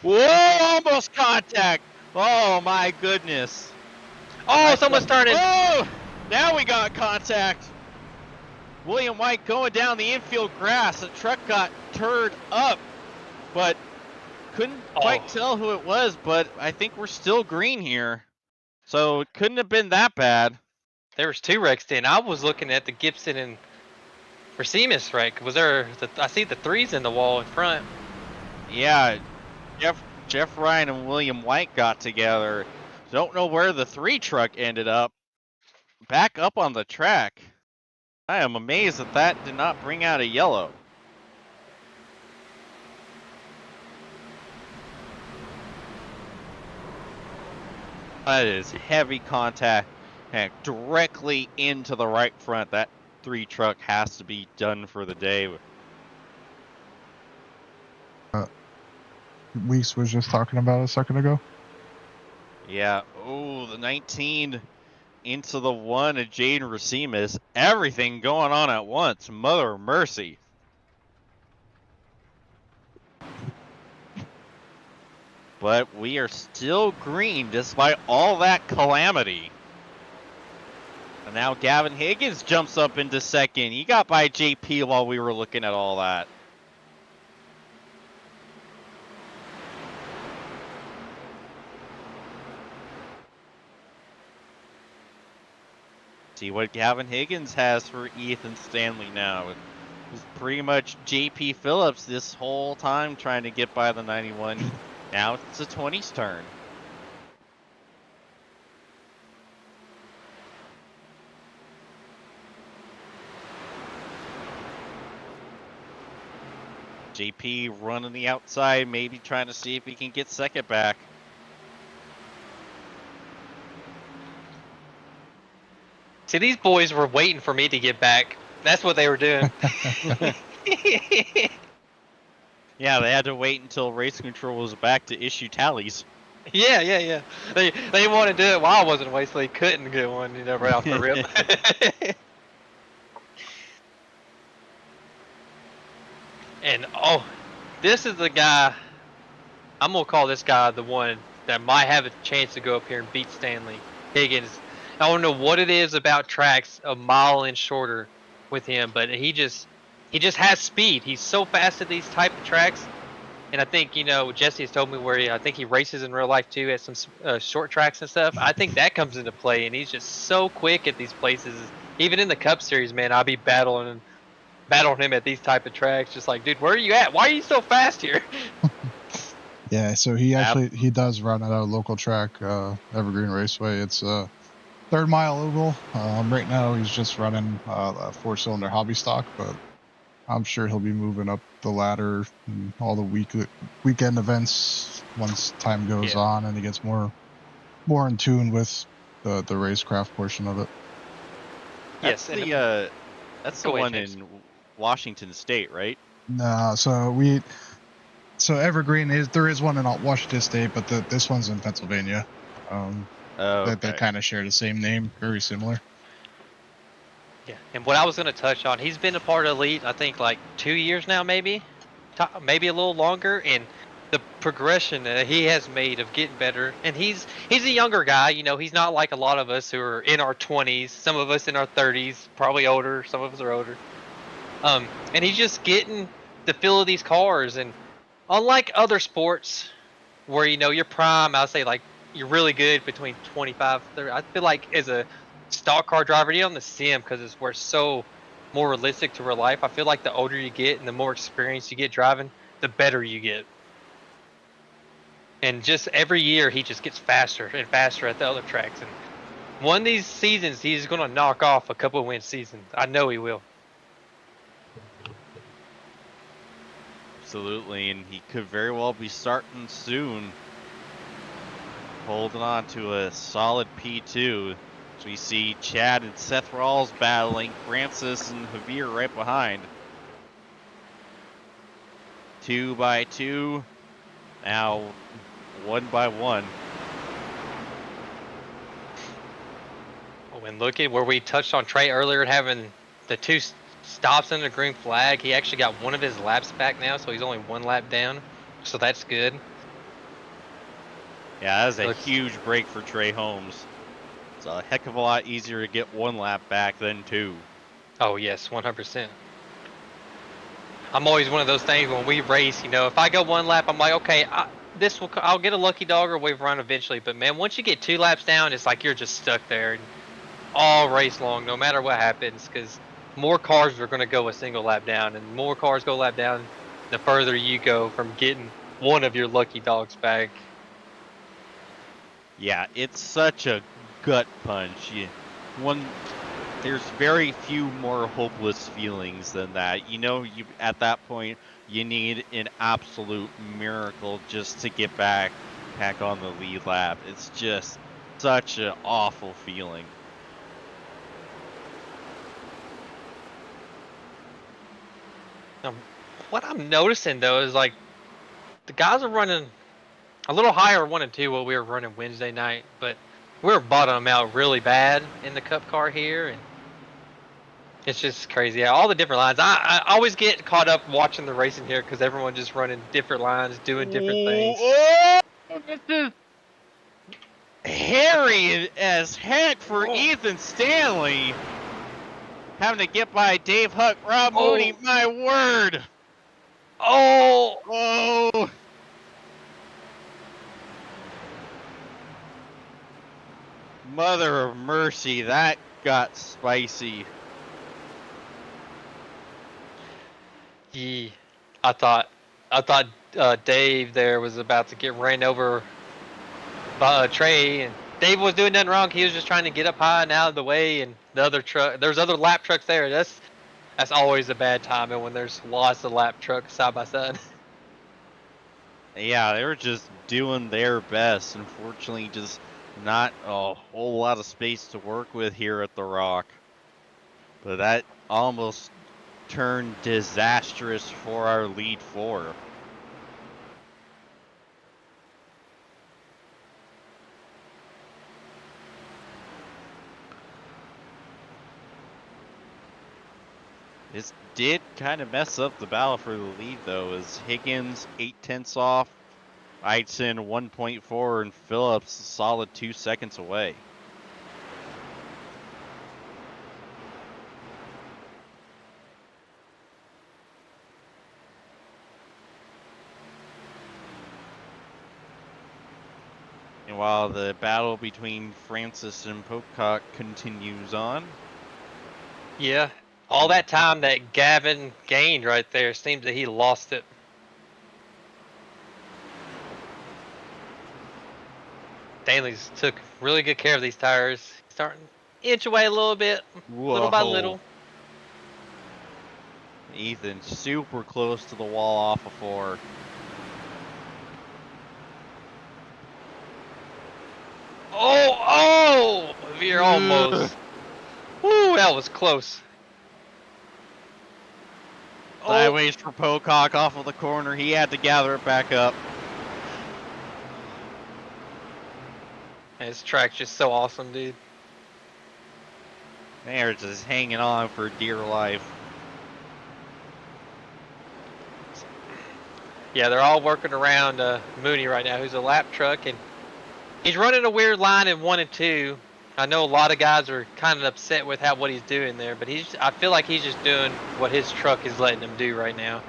Whoa, almost contact. Oh my goodness. Oh, someone's turning. Oh, now we got contact. William White going down the infield grass. The truck got turned up, but couldn't quite tell who it was, but I think we're still green here. So it couldn't have been that bad. There was 2 wrecks then. I was looking at the Gibson and Racines wreck. Was there? I see the 3s in the wall in front. Yeah, Jeff Ryan and William White got together. Don't know where the 3 truck ended up. Back up on the track. I am amazed that that did not bring out a yellow. That is heavy contact and directly into the right front. That 3 truck has to be done for the day. Weeks was just talking about a second ago. Yeah. Oh, the 19 into the 1 of Jaden Racines. Everything going on at once. Mother of mercy. But we are still green despite all that calamity. And now Gavin Higgins jumps up into second. He got by JP while we were looking at all that. See what Gavin Higgins has for Ethan Stanley now. It's pretty much JP Phillips this whole time trying to get by the 91. Now it's the 20's turn. JP running the outside, maybe trying to see if he can get second back. See, these boys were waiting for me to get back. That's what they were doing. Yeah, they had to wait until race control was back to issue tallies. Yeah. They wanted to do it while I wasn't away, so they couldn't get one, right off the rip. And this is the guy. I'm gonna call this guy the one that might have a chance to go up here and beat Stanley Higgins. I don't know what it is about tracks a mile and shorter with him, but he just has speed. He's so fast at these type of tracks, and I think Jesse has told me where I think he races in real life too at some short tracks and stuff. I think that comes into play, and he's just so quick at these places. Even in the Cup Series, man, I'll be battling him at these type of tracks. Just like, dude, where are you at? Why are you so fast here? Yeah, so he does run at a local track, Evergreen Raceway. It's 3rd mile oval. Right now he's just running a 4-cylinder hobby stock, but I'm sure he'll be moving up the ladder and all the weekend events once time goes on and he gets more in tune with the racecraft portion of it. That's the one in Washington State, right? No, so Evergreen there is one in Washington State, but this one's in Pennsylvania. They kind of share the same name, very similar. Yeah, and what I was going to touch on, he's been a part of Elite, I think, like 2 years now, maybe a little longer, and the progression that he has made of getting better. And he's a younger guy, he's not like a lot of us who are in our 20s, some of us in our 30s, probably older, some of us are older. And he's just getting the feel of these cars, and unlike other sports where your prime, I'll say like you're really good between 25, 30. I feel like as a stock car driver, on the sim, because we're so more realistic to real life, I feel like the older you get and the more experience you get driving, the better you get. And just every year he just gets faster and faster at the other tracks, and one of these seasons he's going to knock off a couple of win seasons. I know he will. Absolutely, and he could very well be starting soon. Holding on to a solid P2. So we see Chad and Seth Rawls battling, Francis and Javier right behind. 2 by 2. Now 1 by 1. When looking where we touched on Trey earlier, having the 2 stops in the green flag, he actually got one of his laps back now, so he's only 1 lap down. So that's good. Yeah, that is a huge break for Trey Holmes. It's a heck of a lot easier to get 1 lap back than 2. Oh yes, 100%. I'm always one of those things when we race, you know, if I go 1 lap, I'm like, okay, I'll get a lucky dog or wave run eventually. But man, once you get 2 laps down, it's like you're just stuck there and all race long, no matter what happens, because more cars are going to go a single lap down, and more cars go a lap down, the further you go from getting one of your lucky dogs back. Yeah, it's such a gut punch. There's very few more hopeless feelings than that. You know, at that point, you need an absolute miracle just to get back on the lead lap. It's just such an awful feeling. What I'm noticing though is like the guys are running a little higher 1 and 2 what we were running Wednesday night, but we're bottoming out really bad in the Cup car here, and it's just crazy. Yeah, all the different lines. I always get caught up watching the racing here because everyone just running different lines, doing different things. Oh, this is hairy as heck for Ethan Stanley. Having to get by Dave Huck, Rob Mooney, my word. Oh. Mother of mercy, that got spicy. Yeah, I thought Dave there was about to get ran over by Trey, and Dave was doing nothing wrong. He was just trying to get up high and out of the way, and the other truck, there's other lap trucks there. That's always a bad time, and when there's lots of lap trucks side by side. Yeah, they were just doing their best. Unfortunately, just not a whole lot of space to work with here at the Rock. But that almost turned disastrous for our lead 4. This did kind of mess up the battle for the lead, though, as Higgins 0.8 off, Eidson 1.4, and Phillips a solid 2 seconds away. And while the battle between Francis and Pocock continues on. Yeah, all that time that Gavin gained right there, seems that he lost it. Stanley's took really good care of these tires. Starting to inch away a little bit, little by little. Ethan super close to the wall off of 4. Oh, we're almost. Woo, that was close. Sideways for Pocock off of the corner. He had to gather it back up. This track's just so awesome, dude. They're just hanging on for dear life. Yeah, they're all working around Mooney right now, who's a lap truck, and he's running a weird line in 1 and 2. I know a lot of guys are kind of upset with what he's doing there, but I feel like he's just doing what his truck is letting him do right now.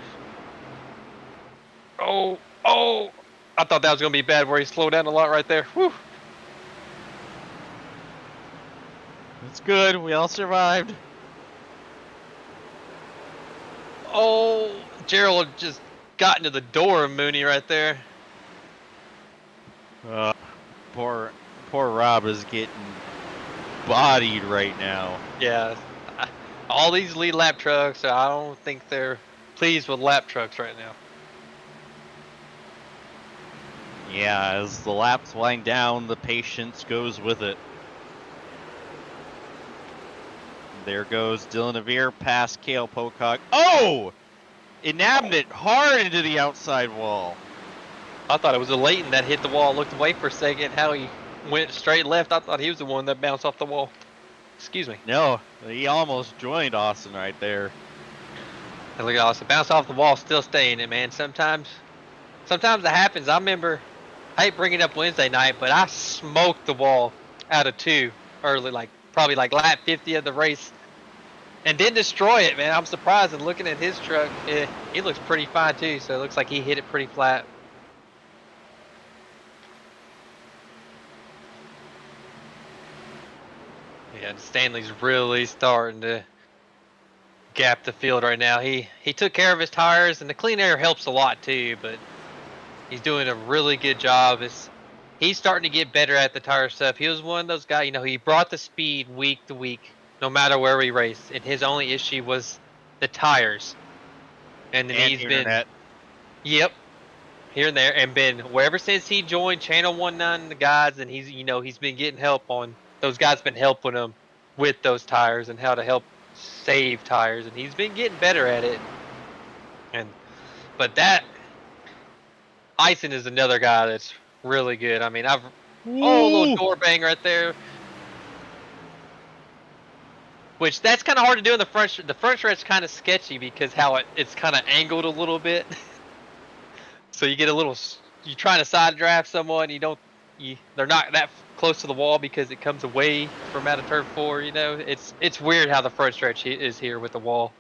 Oh, I thought that was going to be bad where he slowed down a lot right there. Whew. It's good. We all survived. Oh, Gerald just got into the door of Mooney right there. Poor Rob is getting bodied right now. Yeah, all these lead lap trucks, I don't think they're pleased with lap trucks right now. Yeah, as the laps wind down, the patience goes with it. There goes Dylan Avere past Cale Pocock. Oh! It nabbed it hard into the outside wall. I thought it was a Leighton that hit the wall. Looked away for a second. How he went straight left. I thought he was the one that bounced off the wall. Excuse me. No, he almost joined Austin right there. And look at Austin. Bounce off the wall, still staying it, man. Sometimes it happens. I remember, I hate bringing up Wednesday night, but I smoked the wall out of 2 early, probably lap 50 of the race. And didn't destroy it, man. I'm surprised. And looking at his truck, he looks pretty fine too. So it looks like he hit it pretty flat. Yeah, and Stanley's really starting to gap the field right now. He took care of his tires, and the clean air helps a lot too. But he's doing a really good job. He's starting to get better at the tire stuff. He was one of those guys, he brought the speed week to week, no matter where we raced. And his only issue was the tires. And then he's internet. Yep, here and there, and been wherever since he joined Channel 19, the guys, and he's been getting help on. Those guys been helping him with those tires and how to help save tires, and he's been getting better at it. But that Ison is another guy that's really good. I mean, little door bang right there. Which that's kind of hard to do in the front. The front stretch kind of sketchy because how it's kind of angled a little bit. So you get a little. You're trying to side draft someone. They're not that close to the wall because it comes away from out of turn 4. It's weird how the front stretch is here with the wall.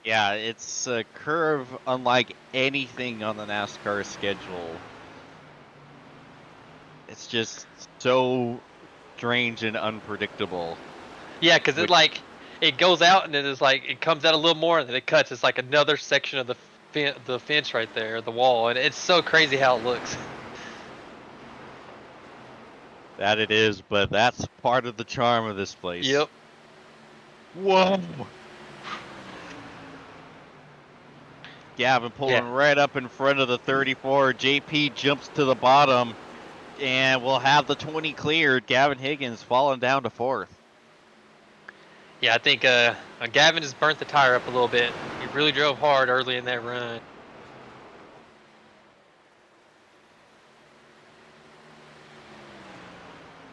Yeah, it's a curve unlike anything on the NASCAR schedule. It's just so strange and unpredictable. Yeah, because it goes out and then it comes out a little more and then it cuts. It's like another section of the fence right there, the wall, and it's so crazy how it looks. That it is, but that's part of the charm of this place. Yep. Whoa! Gavin pulling right up in front of the 34. JP jumps to the bottom, and we'll have the 20 cleared. Gavin Higgins falling down to 4th. Yeah, I think Gavin has burnt the tire up a little bit. He really drove hard early in that run.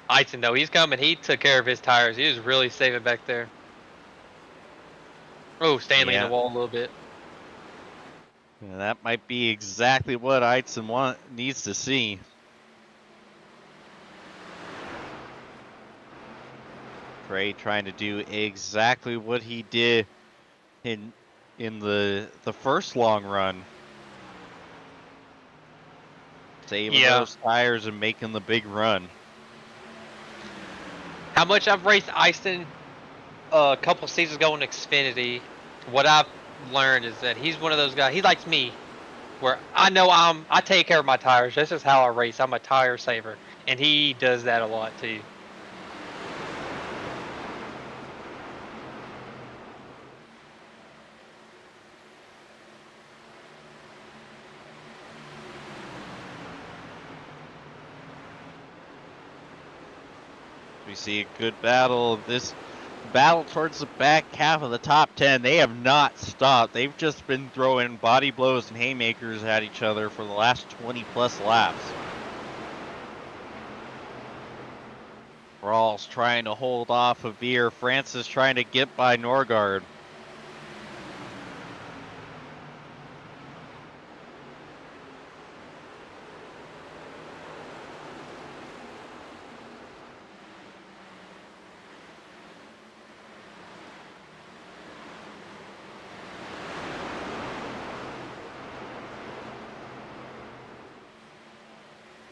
Ison, though, he's coming. He took care of his tires. He was really saving back there. Oh, Stanley in the wall a little bit. Yeah, that might be exactly what Ison needs to see. Trey trying to do exactly what he did in the first long run. Saving those tires and making the big run. How much I've raced Ison a couple seasons ago in Xfinity, what I've learned is that he's one of those guys. He likes me, where I know I take care of my tires. This is how I race. I'm a tire saver, and he does that a lot too. We see a good battle. This battle towards the back half of the top 10. They have not stopped. They've just been throwing body blows and haymakers at each other for the last 20 plus laps. Rawls trying to hold off of Veer. Francis trying to get by Norgard.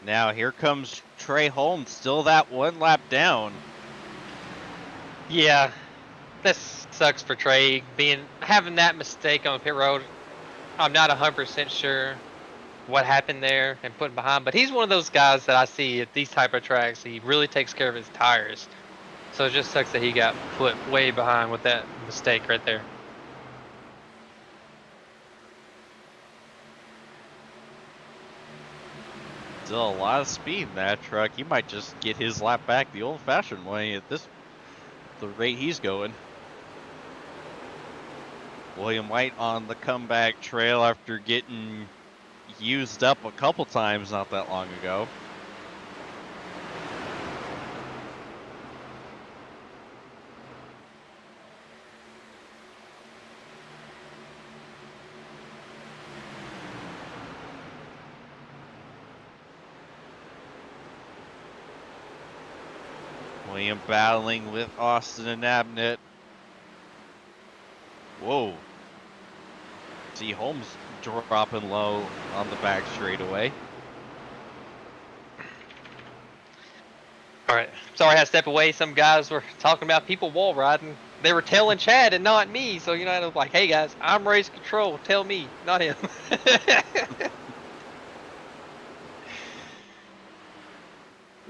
Now here comes Trey Holmes, still that 1 lap down. Yeah, this sucks for Trey having that mistake on pit road. I'm not 100% sure what happened there and putting behind, but he's one of those guys that I see at these type of tracks. He really takes care of his tires, so it just sucks that he got put way behind with that mistake right there. Still a lot of speed in that truck. He might just get his lap back the old-fashioned way at the rate he's going. William White on the comeback trail after getting used up a couple times not that long ago. William battling with Austin and Abnett. Whoa. See Holmes dropping low on the back straightaway. All right. Sorry I had to step away. Some guys were talking about people wall riding. They were telling Chad and not me. So, you know, I was like, hey, guys, I'm race control. Tell me, not him.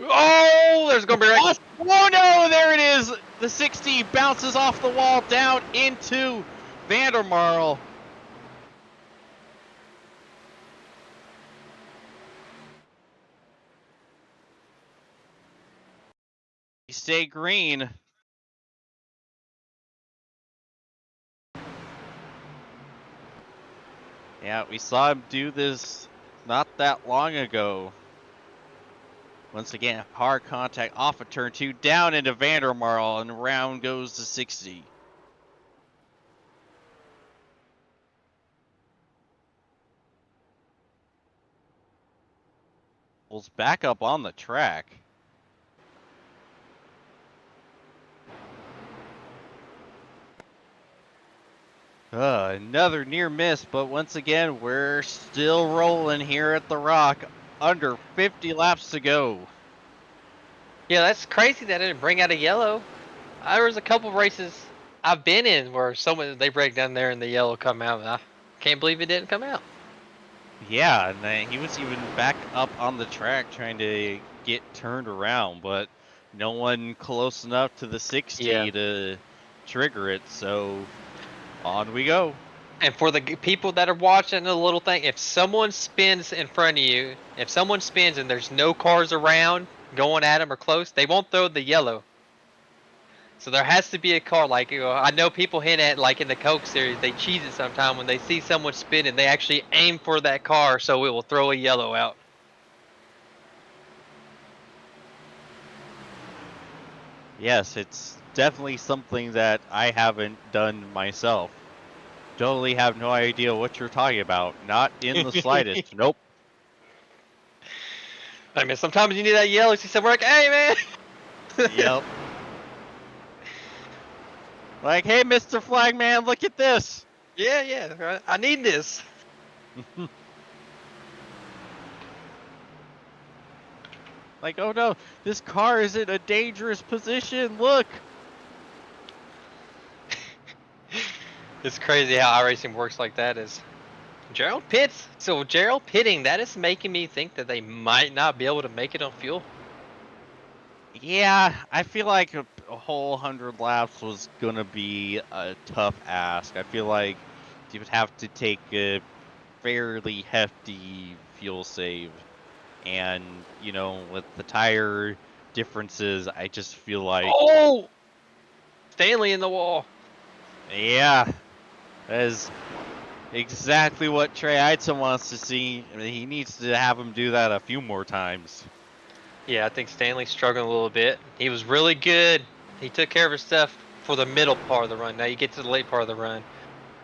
Oh, there's going to be a wreck. Oh no, there it is. The 60 bounces off the wall down into Vandermarl. Stay green. Yeah, we saw him do this not that long ago. Once again, hard contact off of turn 2, down into Vandermarl, and round goes to 60. Pulls back up on the track. Another near miss, but once again, we're still rolling here at the Rock. Under 50 laps to go. Yeah, that's crazy that it didn't bring out a yellow. There was a couple races I've been in where they break down there and the yellow come out. And I can't believe it didn't come out. Yeah, and he was even back up on the track trying to get turned around, but no one close enough to the 60 to trigger it, so on we go. And for the people that are watching the little thing, if someone spins in front of you, if someone spins and there's no cars around going at them or close, they won't throw the yellow. So there has to be a car, like, you know, I know people hint at, like in the Coke series, they cheese it sometime when they see someone spinning, they actually aim for that car so it will throw a yellow out. Yes, it's definitely something that I haven't done myself. Totally have no idea what you're talking about. Not in the slightest. Nope. I mean, sometimes you need that yellow, see someone like, hey, man! Yep. Like, hey, Mr. Flagman, look at this. Yeah, I need this. Like, oh no, this car is in a dangerous position. Look. It's crazy how iRacing works like that. Is Gerald pits? So Gerald pitting, that is making me think that they might not be able to make it on fuel. Yeah, I feel like a whole 100 laps was gonna be a tough ask. I feel like you would have to take a fairly hefty fuel save, and you know, with the tire differences, I just feel like Stanley in the wall. Yeah, that is exactly what Trey Idson wants to see. I mean, he needs to have him do that a few more times. Yeah, I think Stanley's struggling a little bit. He was really good. He took care of his stuff for the middle part of the run. Now you get to the late part of the run.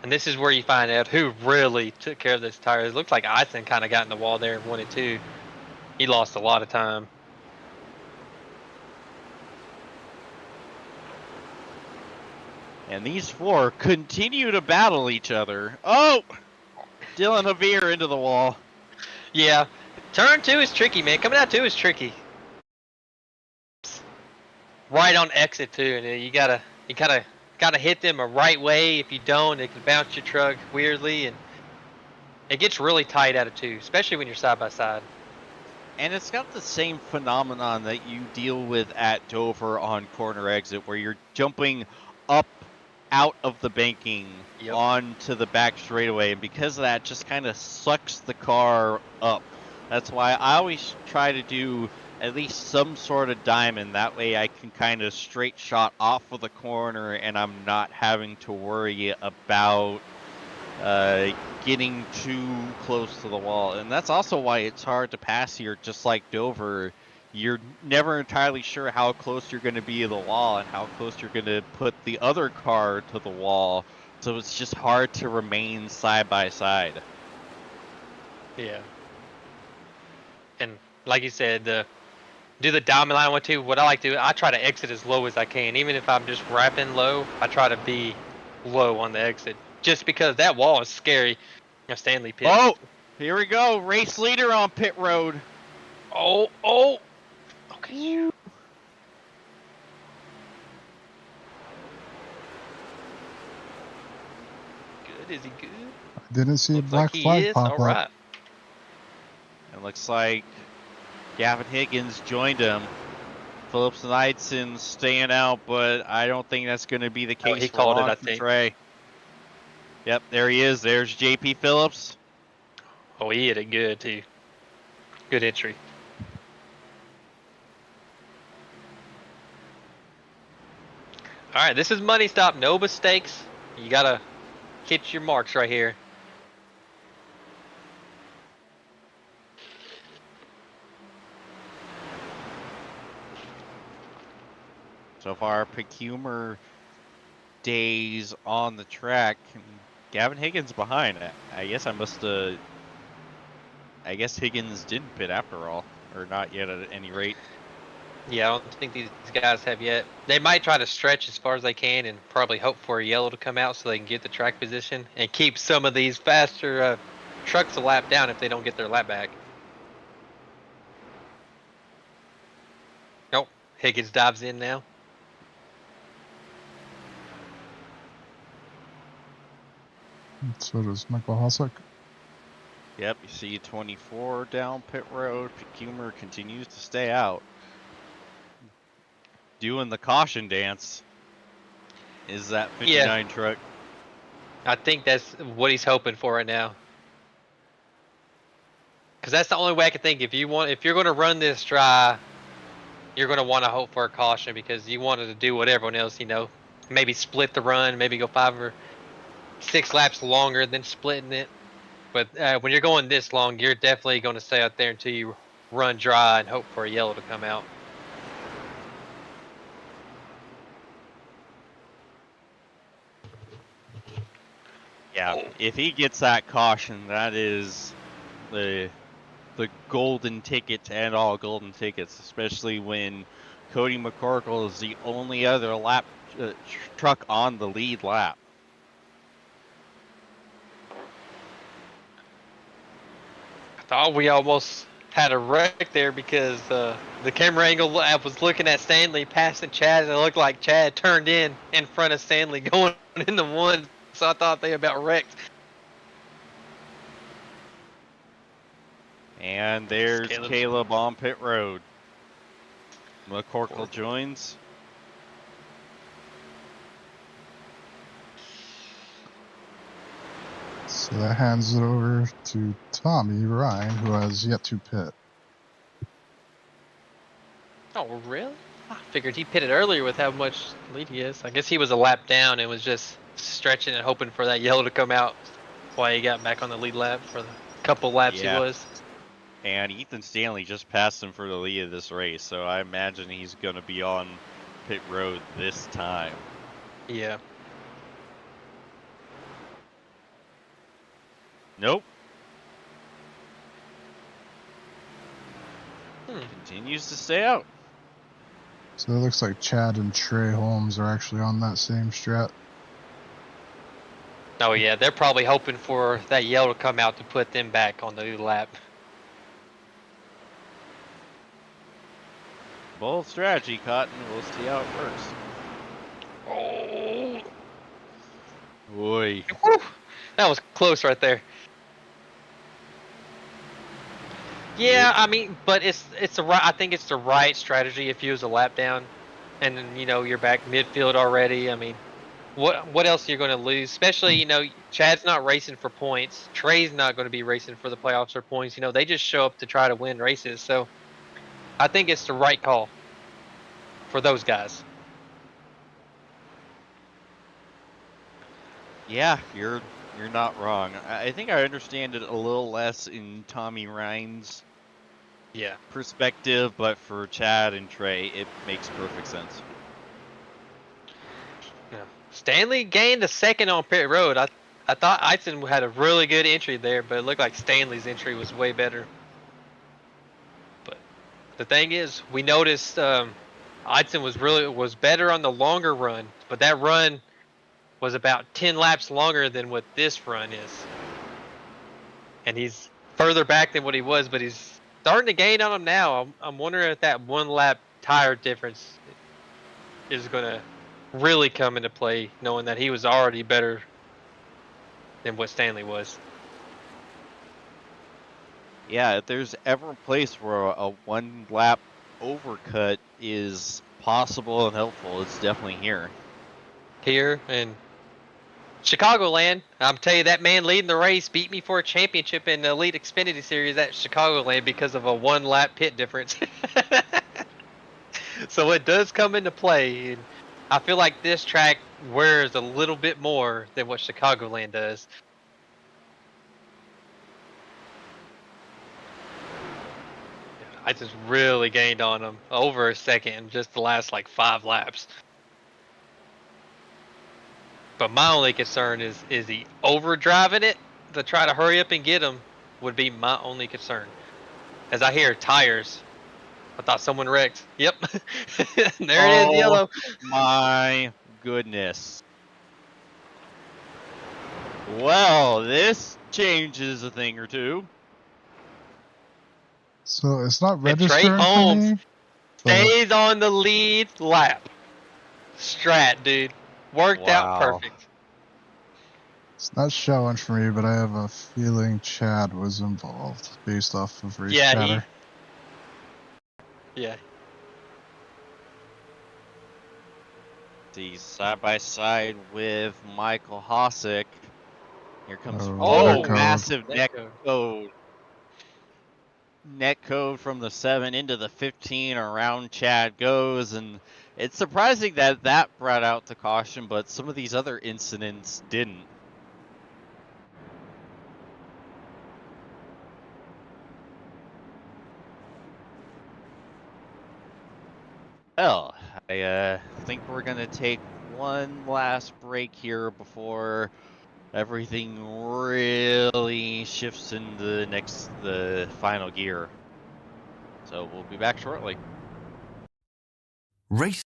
And this is where you find out who really took care of this tire. It looks like Idson kind of got in the wall there in 1 and 2. He lost a lot of time. And these four continue to battle each other. Oh! Dylan Javier into the wall. Yeah. Turn 2 is tricky, man. Coming out 2 is tricky. Right on exit too, and you gotta hit them a right way. If you don't, it can bounce your truck weirdly, and it gets really tight out of 2, especially when you're side by side. And it's got the same phenomenon that you deal with at Dover on corner exit, where you're jumping up out of the banking onto the back straightaway, and because of that, just kind of sucks the car up. That's why I always try to do at least some sort of diamond. That way I can kind of straight shot off of the corner, and I'm not having to worry about getting too close to the wall. And that's also why it's hard to pass here, just like Dover. You're never entirely sure how close you're going to be to the wall and how close you're going to put the other car to the wall. So it's just hard to remain side by side. Yeah. And like you said, do the Dominc line one too. What I like to do, I try to exit as low as I can. Even if I'm just wrapping low, I try to be low on the exit. Just because that wall is scary. Stanley pit. Oh, here we go. Race leader on pit road. Oh. Okay. Good. Is he good? I didn't see Looks a black like flag he is. pop All up. right. It looks like Gavin Higgins joined him. Phillips and Eidson staying out, but I don't think that's going to be the case He for called long it, I for think. Trey. Yep, there he is. There's JP Phillips. Oh, he hit it good too. Good entry. All right, this is money stop. No mistakes. You gotta hit your marks right here. So far, Pecumer days on the track. Gavin Higgins behind. I guess I guess Higgins didn't pit after all, or not yet at any rate. Yeah, I don't think these guys have yet. They might try to stretch as far as they can and probably hope for a yellow to come out so they can get the track position and keep some of these faster trucks a lap down if they don't get their lap back. Nope, Higgins dives in now. So does Michael Hossack. Yep, you see 24 down pit road. Pecumer continues to stay out. Doing the caution dance is that 59 truck. I think that's what he's hoping for right now. Because that's the only way I can think. If you're going to run this dry, you're going to want to hope for a caution because you wanted to do what everyone else, maybe split the run, maybe go 5 or 6 laps longer than splitting it. But when you're going this long, you're definitely going to stay out there until you run dry and hope for a yellow to come out. Yeah, if he gets that caution, that is the golden ticket to end all golden tickets, especially when Cody McCorkle is the only other truck on the lead lap. I thought we almost had a wreck there because the camera angle I was looking at Stanley passing Chad, and it looked like Chad turned in front of Stanley going into one, so I thought they about wrecked. And there's Caleb on pit road. McCorkle joins. So that hands it over to Tommy Ryan, who has yet to pit. Oh, really? I figured he pitted earlier with how much lead he is. I guess he was a lap down and was just stretching and hoping for that yellow to come out while he got back on the lead lap for the couple laps he was. And Ethan Stanley just passed him for the lead of this race, so I imagine he's going to be on pit road this time. Yeah. Nope. Continues to stay out. So it looks like Chad and Trey Holmes are actually on that same strat. Oh yeah, they're probably hoping for that yellow to come out to put them back on the new lap. Bold strategy, Cotton. We'll see how it works. Oh. Boy. That was close right there. Yeah, I mean, but it's the right. I think it's the right strategy if you use a lap down, and then you're back midfield already. I mean, what else are you going to lose? Especially Chad's not racing for points. Trey's not going to be racing for the playoffs or points. They just show up to try to win races. So I think it's the right call for those guys. Yeah, you're You're not wrong. I think I understand it a little less in Tommy Ryan's Yeah. perspective, but for Chad and Trey, it makes perfect sense. Yeah. Stanley gained a second on pit road. I thought Eidson had a really good entry there, but it looked like Stanley's entry was way better. But the thing is, we noticed Eidson was better on the longer run, but that run was about 10 laps longer than what this run is. And he's further back than what he was, but he's starting to gain on him now. I'm wondering if that 1 lap tire difference is going to really come into play, knowing that he was already better than what Stanley was. Yeah, if there's ever a place where a 1 lap overcut is possible and helpful, it's definitely here. Here in Chicagoland, I'm telling you, that man leading the race beat me for a championship in the Elite Xfinity Series at Chicagoland because of a 1 lap pit difference. So it does come into play, and I feel like this track wears a little bit more than what Chicagoland does. I just really gained on him over a second in just the last like 5 laps. But my only concern is he overdriving it to try to hurry up and get him would be my only concern. As I hear tires, I thought someone wrecked. Yep. There it is, yellow. My goodness. Well, this changes a thing or two. So it's not And registering Trey for Holmes me. stays on the lead lap. Strat, dude. Worked out Wow. perfect. It's not showing for me, but I have a feeling Chad was involved based off of race Yeah, chatter. Yeah. See, side by side with Michael Hosick. Here comes Oh, massive net neck code. Net code from the 7 into the 15, around Chad goes, and it's surprising that that brought out the caution, but some of these other incidents didn't. Well, I think we're gonna take one last break here before everything really shifts into the final gear. So we'll be back shortly. Race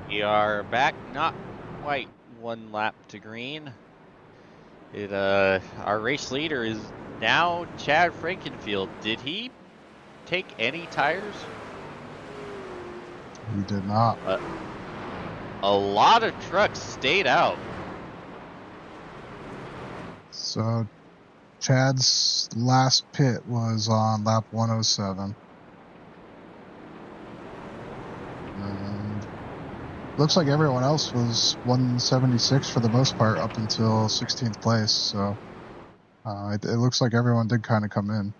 We are back, not quite 1 lap to green. Our race leader is now Chad Frankenfield. Did he take any tires? He did not. A lot of trucks stayed out. So Chad's last pit was on lap 107. And looks like everyone else was 176 for the most part up until 16th place. So it looks like everyone did kind of come in.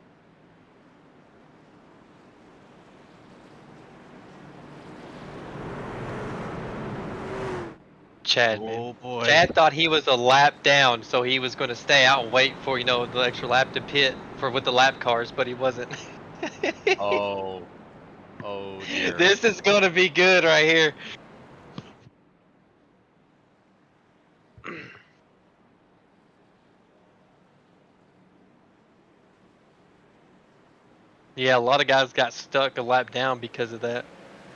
Chad, Oh man. boy. Chad thought he was a lap down, so he was going to stay out and wait for, the extra lap to pit with the lap cars, but he wasn't. Oh dear. This is going to be good right here. Yeah, a lot of guys got stuck a lap down because of that.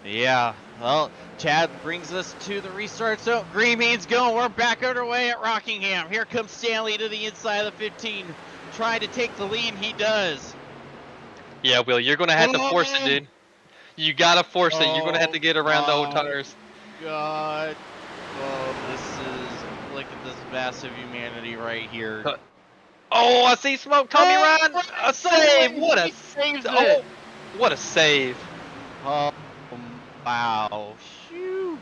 Yeah, well, Chad brings us to the restart zone. Green means going. We're back underway at Rockingham. Here comes Stanley to the inside of the 15, trying to take the lead. He does. Yeah, Will, you're gonna have to force it, dude. You gotta force it. You're gonna have to get around the old my tires. God. Oh, this is, look at this massive humanity right here. Oh, I see smoke. Tommy Ryan, a save. What a saves oh, it. what a save. Oh, wow. Shoo.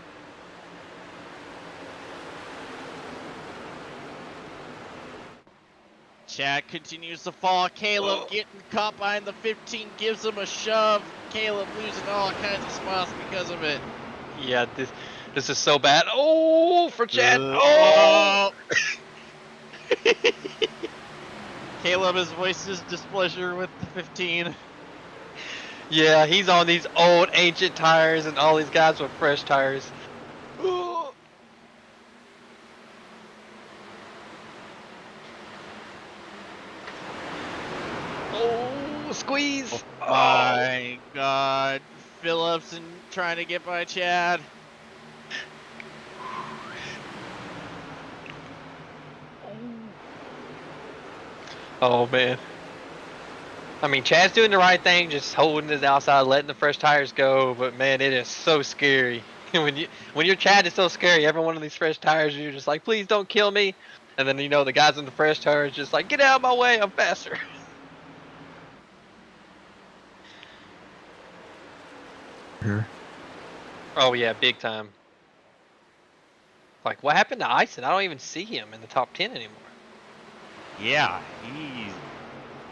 Chad continues to fall. Caleb getting caught behind the 15, gives him a shove. Caleb losing all kinds of spots because of it. Yeah, this is so bad. Oh, for Chad. Oh. Caleb has voiced his displeasure with the 15. Yeah, he's on these old ancient tires, and all these guys with fresh tires. Oh, squeeze. Oh my God. Phillips and trying to get by Chad. Oh man. I mean, Chad's doing the right thing, just holding his outside, letting the fresh tires go. But man, it is so scary. when you're Chad, it's so scary. Every one of these fresh tires, you're just like, please don't kill me. And then the guys in the fresh tires just like, get out of my way, I'm faster. Here. Oh yeah, big time. Like, what happened to Ison? I don't even see him in the top 10 anymore. Yeah, he's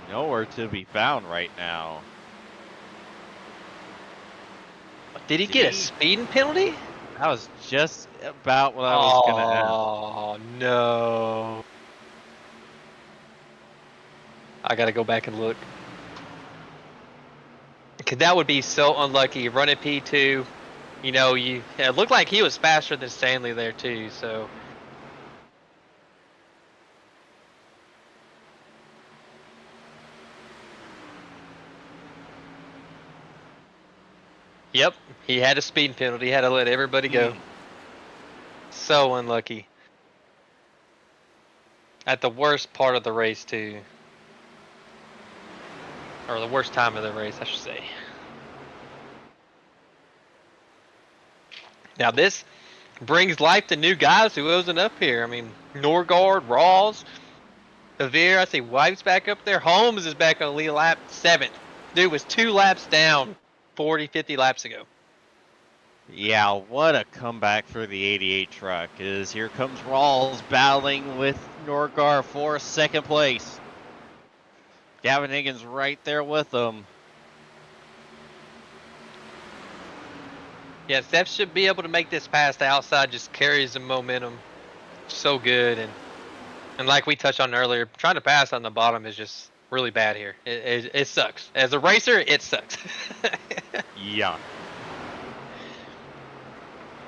nowhere to be found right now. Did he get a speeding penalty? That was just about what I was gonna ask. Oh no. I gotta go back and look. Cause that would be so unlucky. Running P2, it looked like he was faster than Stanley there too, so. Yep, he had a speeding penalty. He had to let everybody go. So unlucky. At the worst part of the race too. Or the worst time of the race, I should say. Now this brings life to new guys who wasn't up here. I mean, Norgard, Rawls, Avir, I see White's back up there. Holmes is back on lead lap 7th. Dude was 2 laps down 40, 50 laps ago. Yeah, what a comeback for the 88 truck. Here comes Rawls battling with Norgar for second place. Gavin Higgins right there with him. Yeah, Steph should be able to make this pass. The outside just carries the momentum so good. And like we touched on earlier, trying to pass on the bottom is just really bad here. It sucks. As a racer, it sucks. Yeah.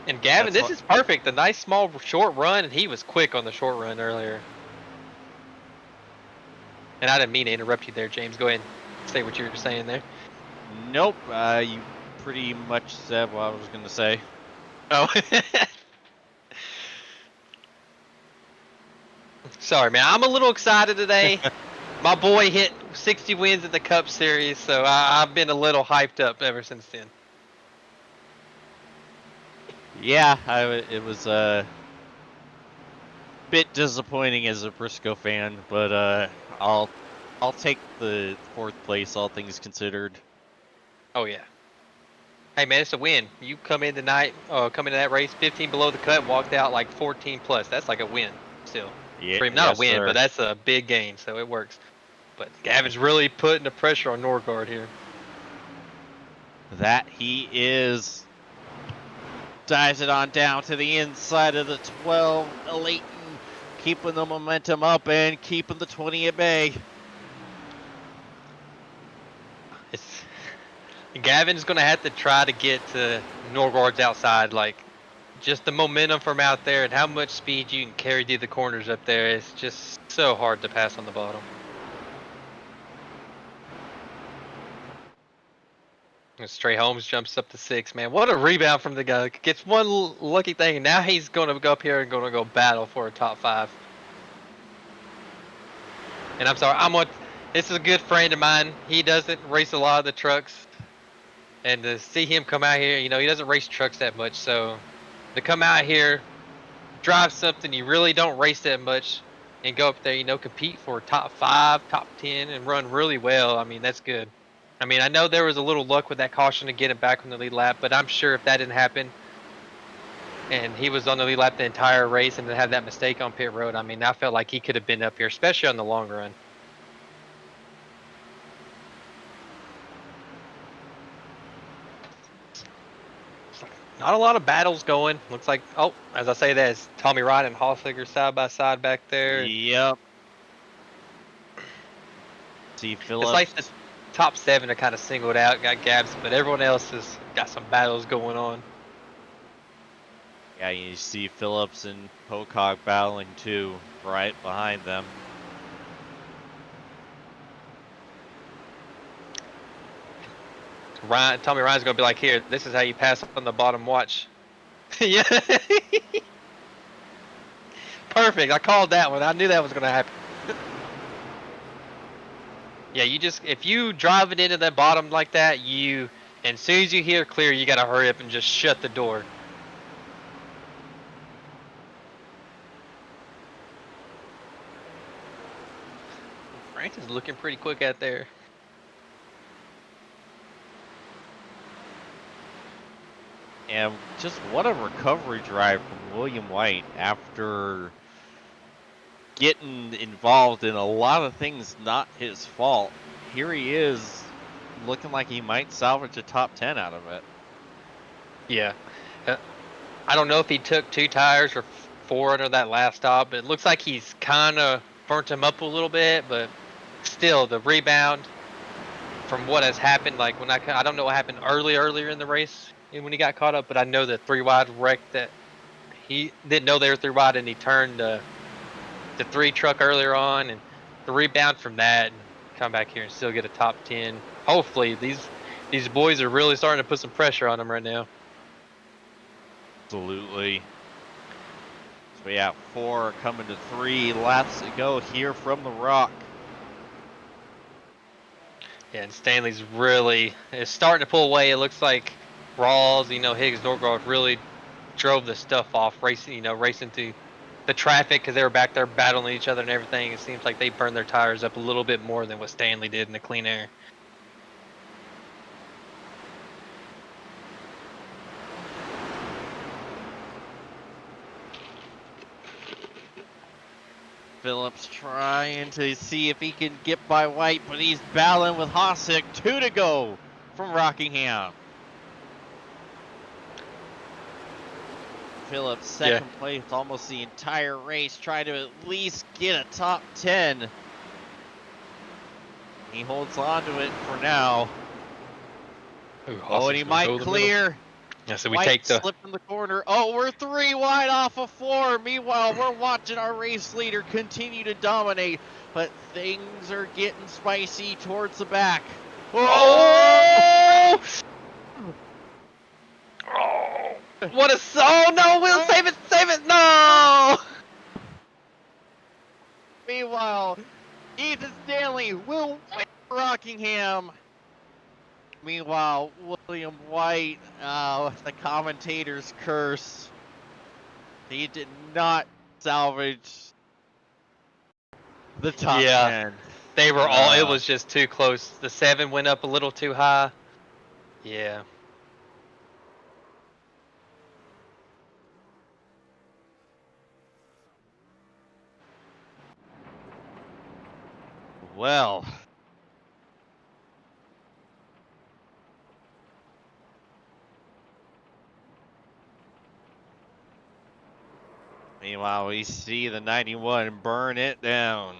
And Gavin, this is perfect. A nice small short run, and he was quick on the short run earlier. And I didn't mean to interrupt you there, James. Go ahead and say what you were saying there. Nope, you pretty much said what I was going to say. Oh. Sorry, man. I'm a little excited today. My boy hit 60 wins in the Cup Series, so I've been a little hyped up ever since then. Yeah, it was a bit disappointing as a Briscoe fan, but I'll take the 4th place, all things considered. Oh yeah. Hey man, it's a win. You come in tonight, come into that race 15 below the cut, walked out like 14 plus. That's like a win still. Yeah, Not a win, sir. but that's a big gain, so it works. But Gavin's really putting the pressure on Norgard here. That he is. Dives it on down to the inside of the 12. Layton keeping the momentum up and keeping the 20 at bay. Gavin's going to have to try to get to Norgard's outside. Like, just the momentum from out there and how much speed you can carry through the corners up there. It's just so hard to pass on the bottom. And Trey Holmes jumps up to 6. Man, what a rebound from the guy. Gets one lucky thing, and now he's going to go up here and going to go battle for a top 5. And I'm sorry, this is a good friend of mine. He doesn't race a lot of the trucks. And to see him come out here, he doesn't race trucks that much. So to come out here, drive something you really don't race that much, and go up there, compete for top 5, top 10, and run really well. I mean, that's good. I mean, I know there was a little luck with that caution to get him back on the lead lap, but I'm sure if that didn't happen, and he was on the lead lap the entire race and to have that mistake on pit road, I mean, I felt like he could have been up here, especially on the long run. Not a lot of battles going. Looks like, as I say that, it's Tommy Wright and Hossiger side by side back there. Yep. See Phillips. It's like the top 7 are kind of singled out, got gaps, but everyone else has got some battles going on. Yeah, you see Phillips and Pocock battling too, right behind them. Tommy Ryan's gonna be like, here, this is how you pass on the bottom watch. Yeah. Perfect. I called that one. I knew that was gonna happen. Yeah, if you drive it into the bottom like that, and as soon as you hear clear, you gotta hurry up and just shut the door. Frank is looking pretty quick out there. And just what a recovery drive from William White after getting involved in a lot of things not his fault. Here he is looking like he might salvage a top 10 out of it. Yeah. I don't know if he took 2 tires or 4 under that last stop, but it looks like he's kind of burnt him up a little bit, but still the rebound from what has happened, like when I don't know what happened earlier in the race when he got caught up, but I know the 3 wide wreck that he didn't know they were 3 wide, and he turned the 3 truck earlier on, and the rebound from that, and come back here and still get a top 10. Hopefully these boys are really starting to put some pressure on him right now. Absolutely. So we have 4 coming to 3 laps to go here from the Rock. Yeah, and Stanley's really is starting to pull away. It looks like Rawls, Higgs, Norgard really drove the stuff off, racing through the traffic because they were back there battling each other and everything. It seems like they burned their tires up a little bit more than what Stanley did in the clean air. Phillips trying to see if he can get by White, but he's battling with Hossick. 2 to go from Rockingham. Phillips second place almost the entire race, trying to at least get a top 10. He holds on to it for now. Ooh, and he might clear. Yeah, so we White take the slip in the corner. Oh, we're 3 wide off of 4. Meanwhile, we're watching our race leader continue to dominate, but things are getting spicy towards the back. Oh! What a no! Will save it! No! Meanwhile, Ethan Stanley will win Rockingham. Meanwhile, William White, the commentator's curse. He did not salvage the top 10. They were it was just too close. The 7 went up a little too high. Yeah. Well. Meanwhile, we see the 91 burn it down.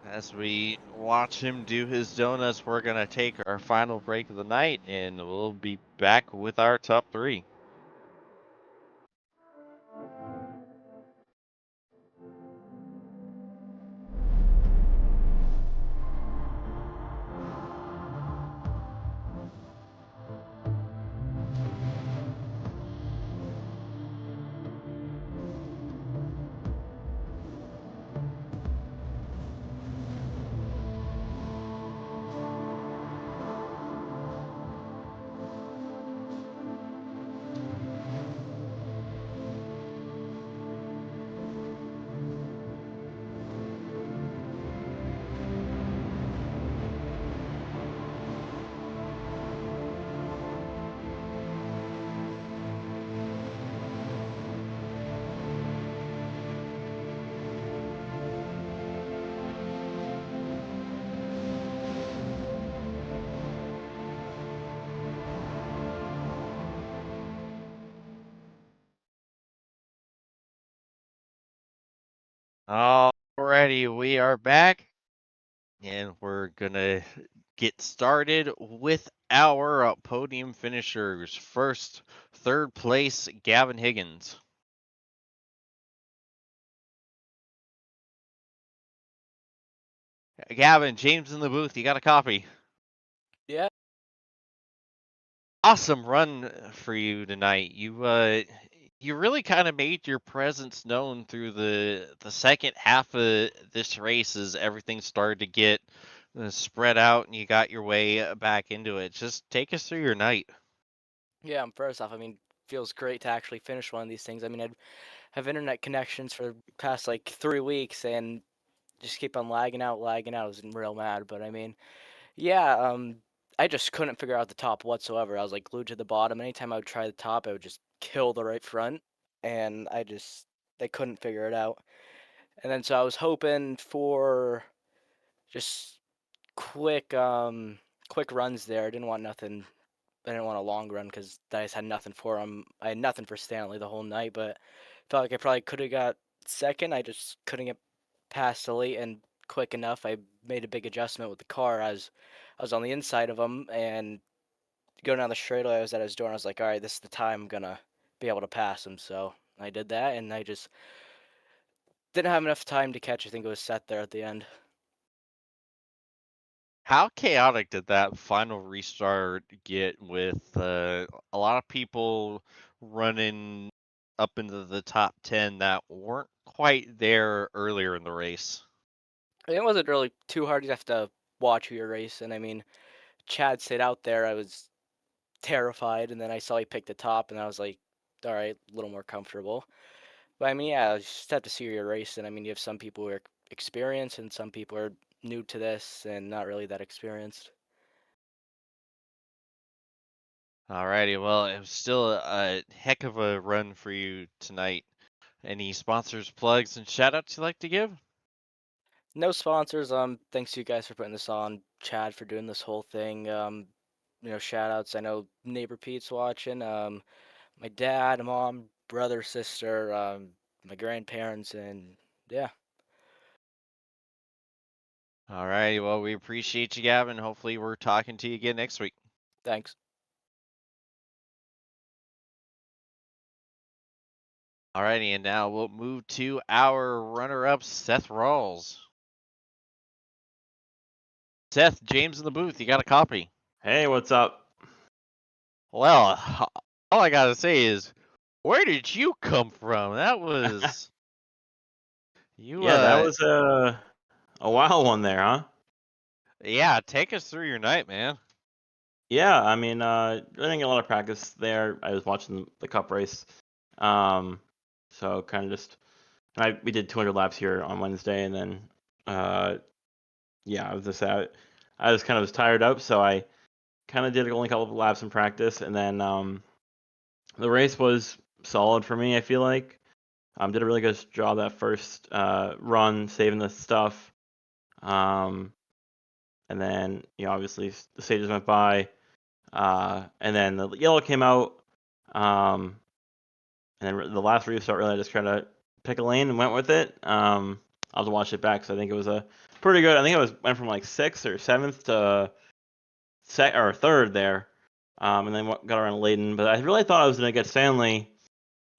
As we watch him do his donuts, we're going to take our final break of the night, and we'll be back with our top 3. Alrighty, we are back, and we're gonna get started with our podium finishers. First, third place, Gavin Higgins. Gavin, James in the booth, you got a copy. Yeah. Awesome run for you tonight. You really kind of made your presence known through the second half of this race as everything started to get spread out and you got your way back into it. Just take us through your night. Yeah, first off, I mean, feels great to actually finish one of these things. I mean, I have internet connections for the past like 3 weeks and just keep on lagging out, lagging out. I was real mad, but I mean, yeah, I just couldn't figure out the top whatsoever. I was like glued to the bottom. Anytime I would try the top, I would just kill the right front, and they couldn't figure it out. And then so I was hoping for just quick, quick runs there. I didn't want nothing. I didn't want a long run because I just had nothing for him. I had nothing for Stanley the whole night, but felt like I probably could have got second. I just couldn't get past the late and quick enough. I made a big adjustment with the car as I was on the inside of him and going down the straightaway. I was at his door and I was like, all right, this is the time I'm gonna be able to pass him. So I did that and I just didn't have enough time to catch. I think it was set there at the end. How chaotic did that final restart get with a lot of people running up into the top 10 that weren't quite there earlier in the race? It wasn't really too hard. You have to watch who you're racing. I mean, Chad stayed out there. I was terrified, and then I saw he picked the top, and I was like, all right, a little more comfortable. But I mean, yeah, you just have to see who you're racing. I mean, you have some people who are experienced, and some people are new to this and not really that experienced. Alrighty, well, it was still a heck of a run for you tonight. Any sponsors, plugs, and shoutouts you'd like to give? No sponsors. Thanks to you guys for putting this on. Chad for doing this whole thing. Shout outs. I know neighbor Pete's watching. My dad, mom, brother, sister, my grandparents, and yeah. Alrighty, well, we appreciate you, Gavin. Hopefully, we're talking to you again next week. Thanks. Alrighty, and now we'll move to our runner-up, Seth Rawls. Seth, James in the booth, you got a copy. Hey, what's up? Well, all I gotta say is, where did you come from? That was Yeah, that was a wild one there, huh? Yeah, take us through your night, man. Yeah, I mean, I didn't get a lot of practice there. I was watching the cup race, so kind of just we did 200 laps here on Wednesday, and then yeah, I was just out. I was kind of tired out, so I kind of did only a couple of laps in practice, and then the race was solid for me. I feel like did a really good job that first run, saving the stuff. And then, obviously the stages went by, and then the yellow came out, and then the last restart really I just tried to pick a lane and went with it. I'll have to watch it back, so I think it was a pretty good. I think it went from like 6th or 7th to third there, and then got around Layton. But I really thought I was gonna get Stanley,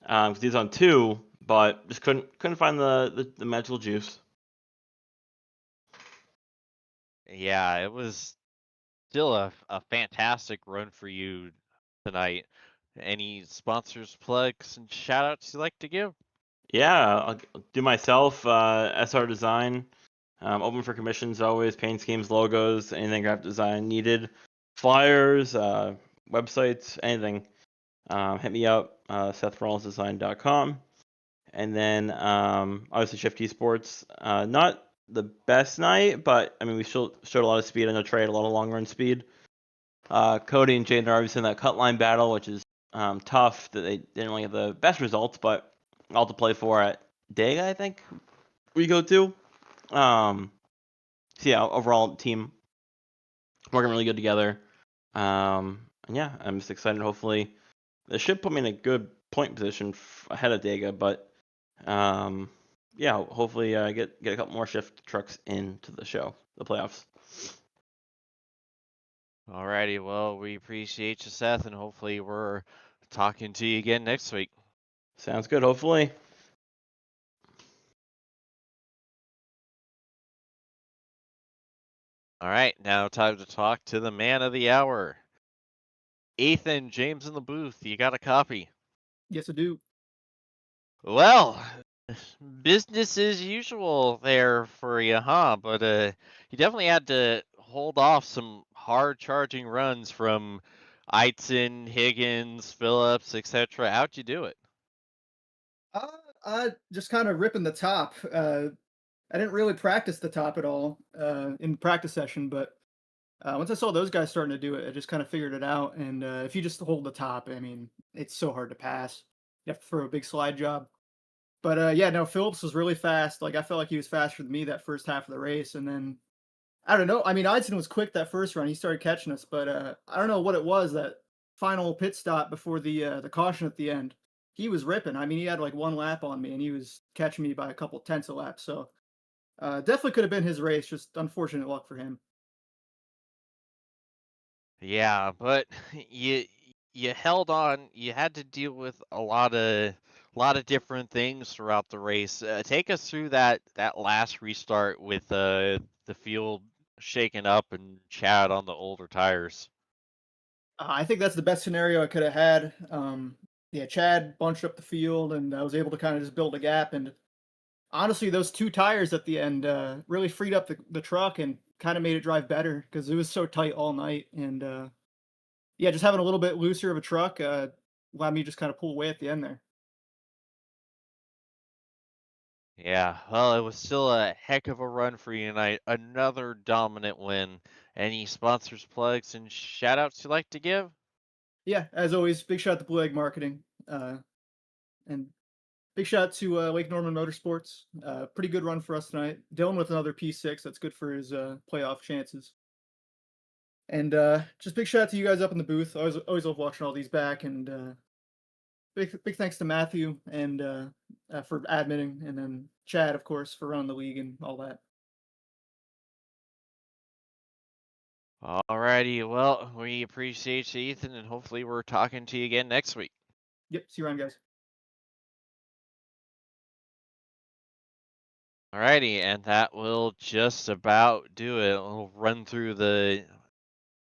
because he's on 2, but just couldn't find the mental juice. Yeah, it was still a fantastic run for you tonight. Any sponsors, plugs, and shoutouts you'd like to give? Yeah, I'll do myself. SR Design, open for commissions always. Paint schemes, logos, anything graphic design needed. Flyers, websites, anything. Hit me up, SethRawlsDesign.com. And then obviously Shift Esports. Not the best night, but I mean we showed a lot of speed. I know Trey had a lot of long run speed. Cody and Jaden are obviously in that cut line battle, which is tough. That they didn't really have the best results, but all to play for at Dega, I think we go to. So yeah, overall team working really good together. And yeah, I'm just excited. Hopefully, this should put me in a good point position ahead of Dega, but yeah, hopefully get a couple more shift trucks into the show, the playoffs. Alrighty, well, we appreciate you, Seth, and hopefully we're talking to you again next week. Sounds good. Hopefully. All right, now time to talk to the man of the hour. Ethan, James in the booth, you got a copy? Yes, I do. Well, business as usual there for you, huh? But you definitely had to hold off some hard charging runs from Eitzen, Higgins, Phillips, etc. How'd you do it? I just kind of ripping the top. I didn't really practice the top at all in practice session, but once I saw those guys starting to do it, I just kind of figured it out. And if you just hold the top, I mean, it's so hard to pass. You have to throw a big slide job. But yeah, no, Phillips was really fast. Like I felt like he was faster than me that first half of the race, and then I don't know. I mean, Eidson was quick that first run. He started catching us, but I don't know what it was that final pit stop before the caution at the end. He was ripping. I mean, he had like one lap on me, and he was catching me by a couple tenths of laps. So definitely could have been his race. Just unfortunate luck for him. Yeah, but you held on. You had to deal with a lot of different things throughout the race. Take us through that last restart with the field shaken up and Chad on the older tires. I think that's the best scenario I could have had. Yeah, Chad bunched up the field, and I was able to kind of just build a gap. And honestly, those two tires at the end really freed up the truck and kind of made it drive better because it was so tight all night. And yeah, just having a little bit looser of a truck allowed me just kind of pull away at the end there. Yeah, well, it was still a heck of a run for you tonight. Another dominant win. Any sponsors, plugs, and shout outs you'd like to give? Yeah, as always, big shout out to Blue Egg Marketing. And big shout out to Lake Norman Motorsports. Pretty good run for us tonight. Dylan with another P6. That's good for his playoff chances. And just big shout out to you guys up in the booth. I always love watching all these back. And big thanks to Mathieu and for admitting, and then Chad, of course, for running the league and all that. Alrighty, well, we appreciate you, Ethan, and hopefully we're talking to you again next week. Yep, see you around, guys. Alrighty, and that will just about do it. We'll run through the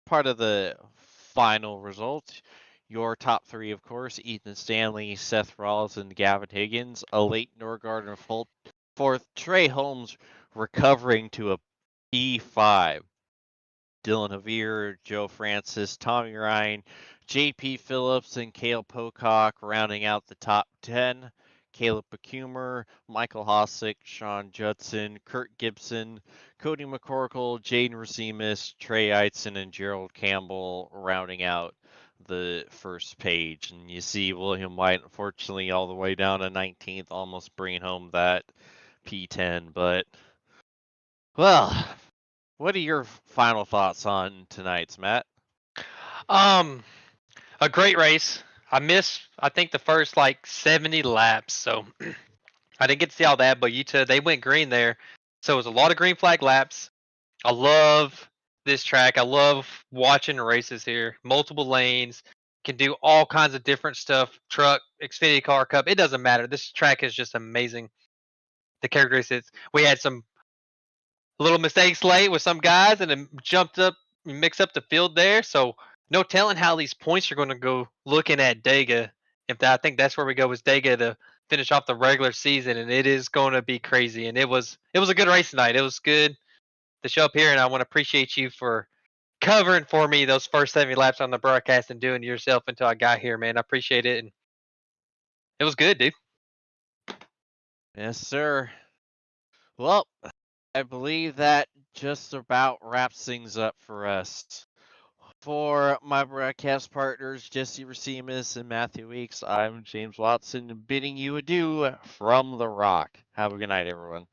part of the final result. Your top three, of course, Ethan Stanley, Seth Rawls, and Gavin Higgins. A late Norgard and fourth. Trey Holmes recovering to a P5. Dylan Javier, Joe Francis, Tommy Ryan, JP Phillips, and Cale Pocock rounding out the top 10. Caleb Bacumer, Michael Hosick, Sean Judson, Kurt Gibson, Cody McCorkle, Jaden Racimus, Trey Eitzen, and Gerald Campbell rounding out the first page. And you see William White, unfortunately, all the way down to 19th, almost bringing home that P10. But, well, what are your final thoughts on tonight's, Matt? A great race. I missed, I think, the first like 70 laps, so I didn't get to see all that. But they went green there, so it was a lot of green flag laps. I love this track. I love watching races here. Multiple lanes, can do all kinds of different stuff. Truck, Xfinity Car Cup, it doesn't matter. This track is just amazing. The characteristics. We had some little mistakes late with some guys, and then jumped up, mixed up the field there. So no telling how these points are going to go. Looking at Dega, I think that's where we go with Dega to finish off the regular season, and it is going to be crazy. And it was a good race tonight. It was good to show up here, and I want to appreciate you for covering for me those first 70 laps on the broadcast and doing it yourself until I got here, man. I appreciate it, and it was good, dude. Yes, sir. Well, I believe that just about wraps things up for us. For my broadcast partners, Jesse Racimus and Matthew Weeks, I'm James Watson, bidding you adieu from the Rock. Have a good night, everyone.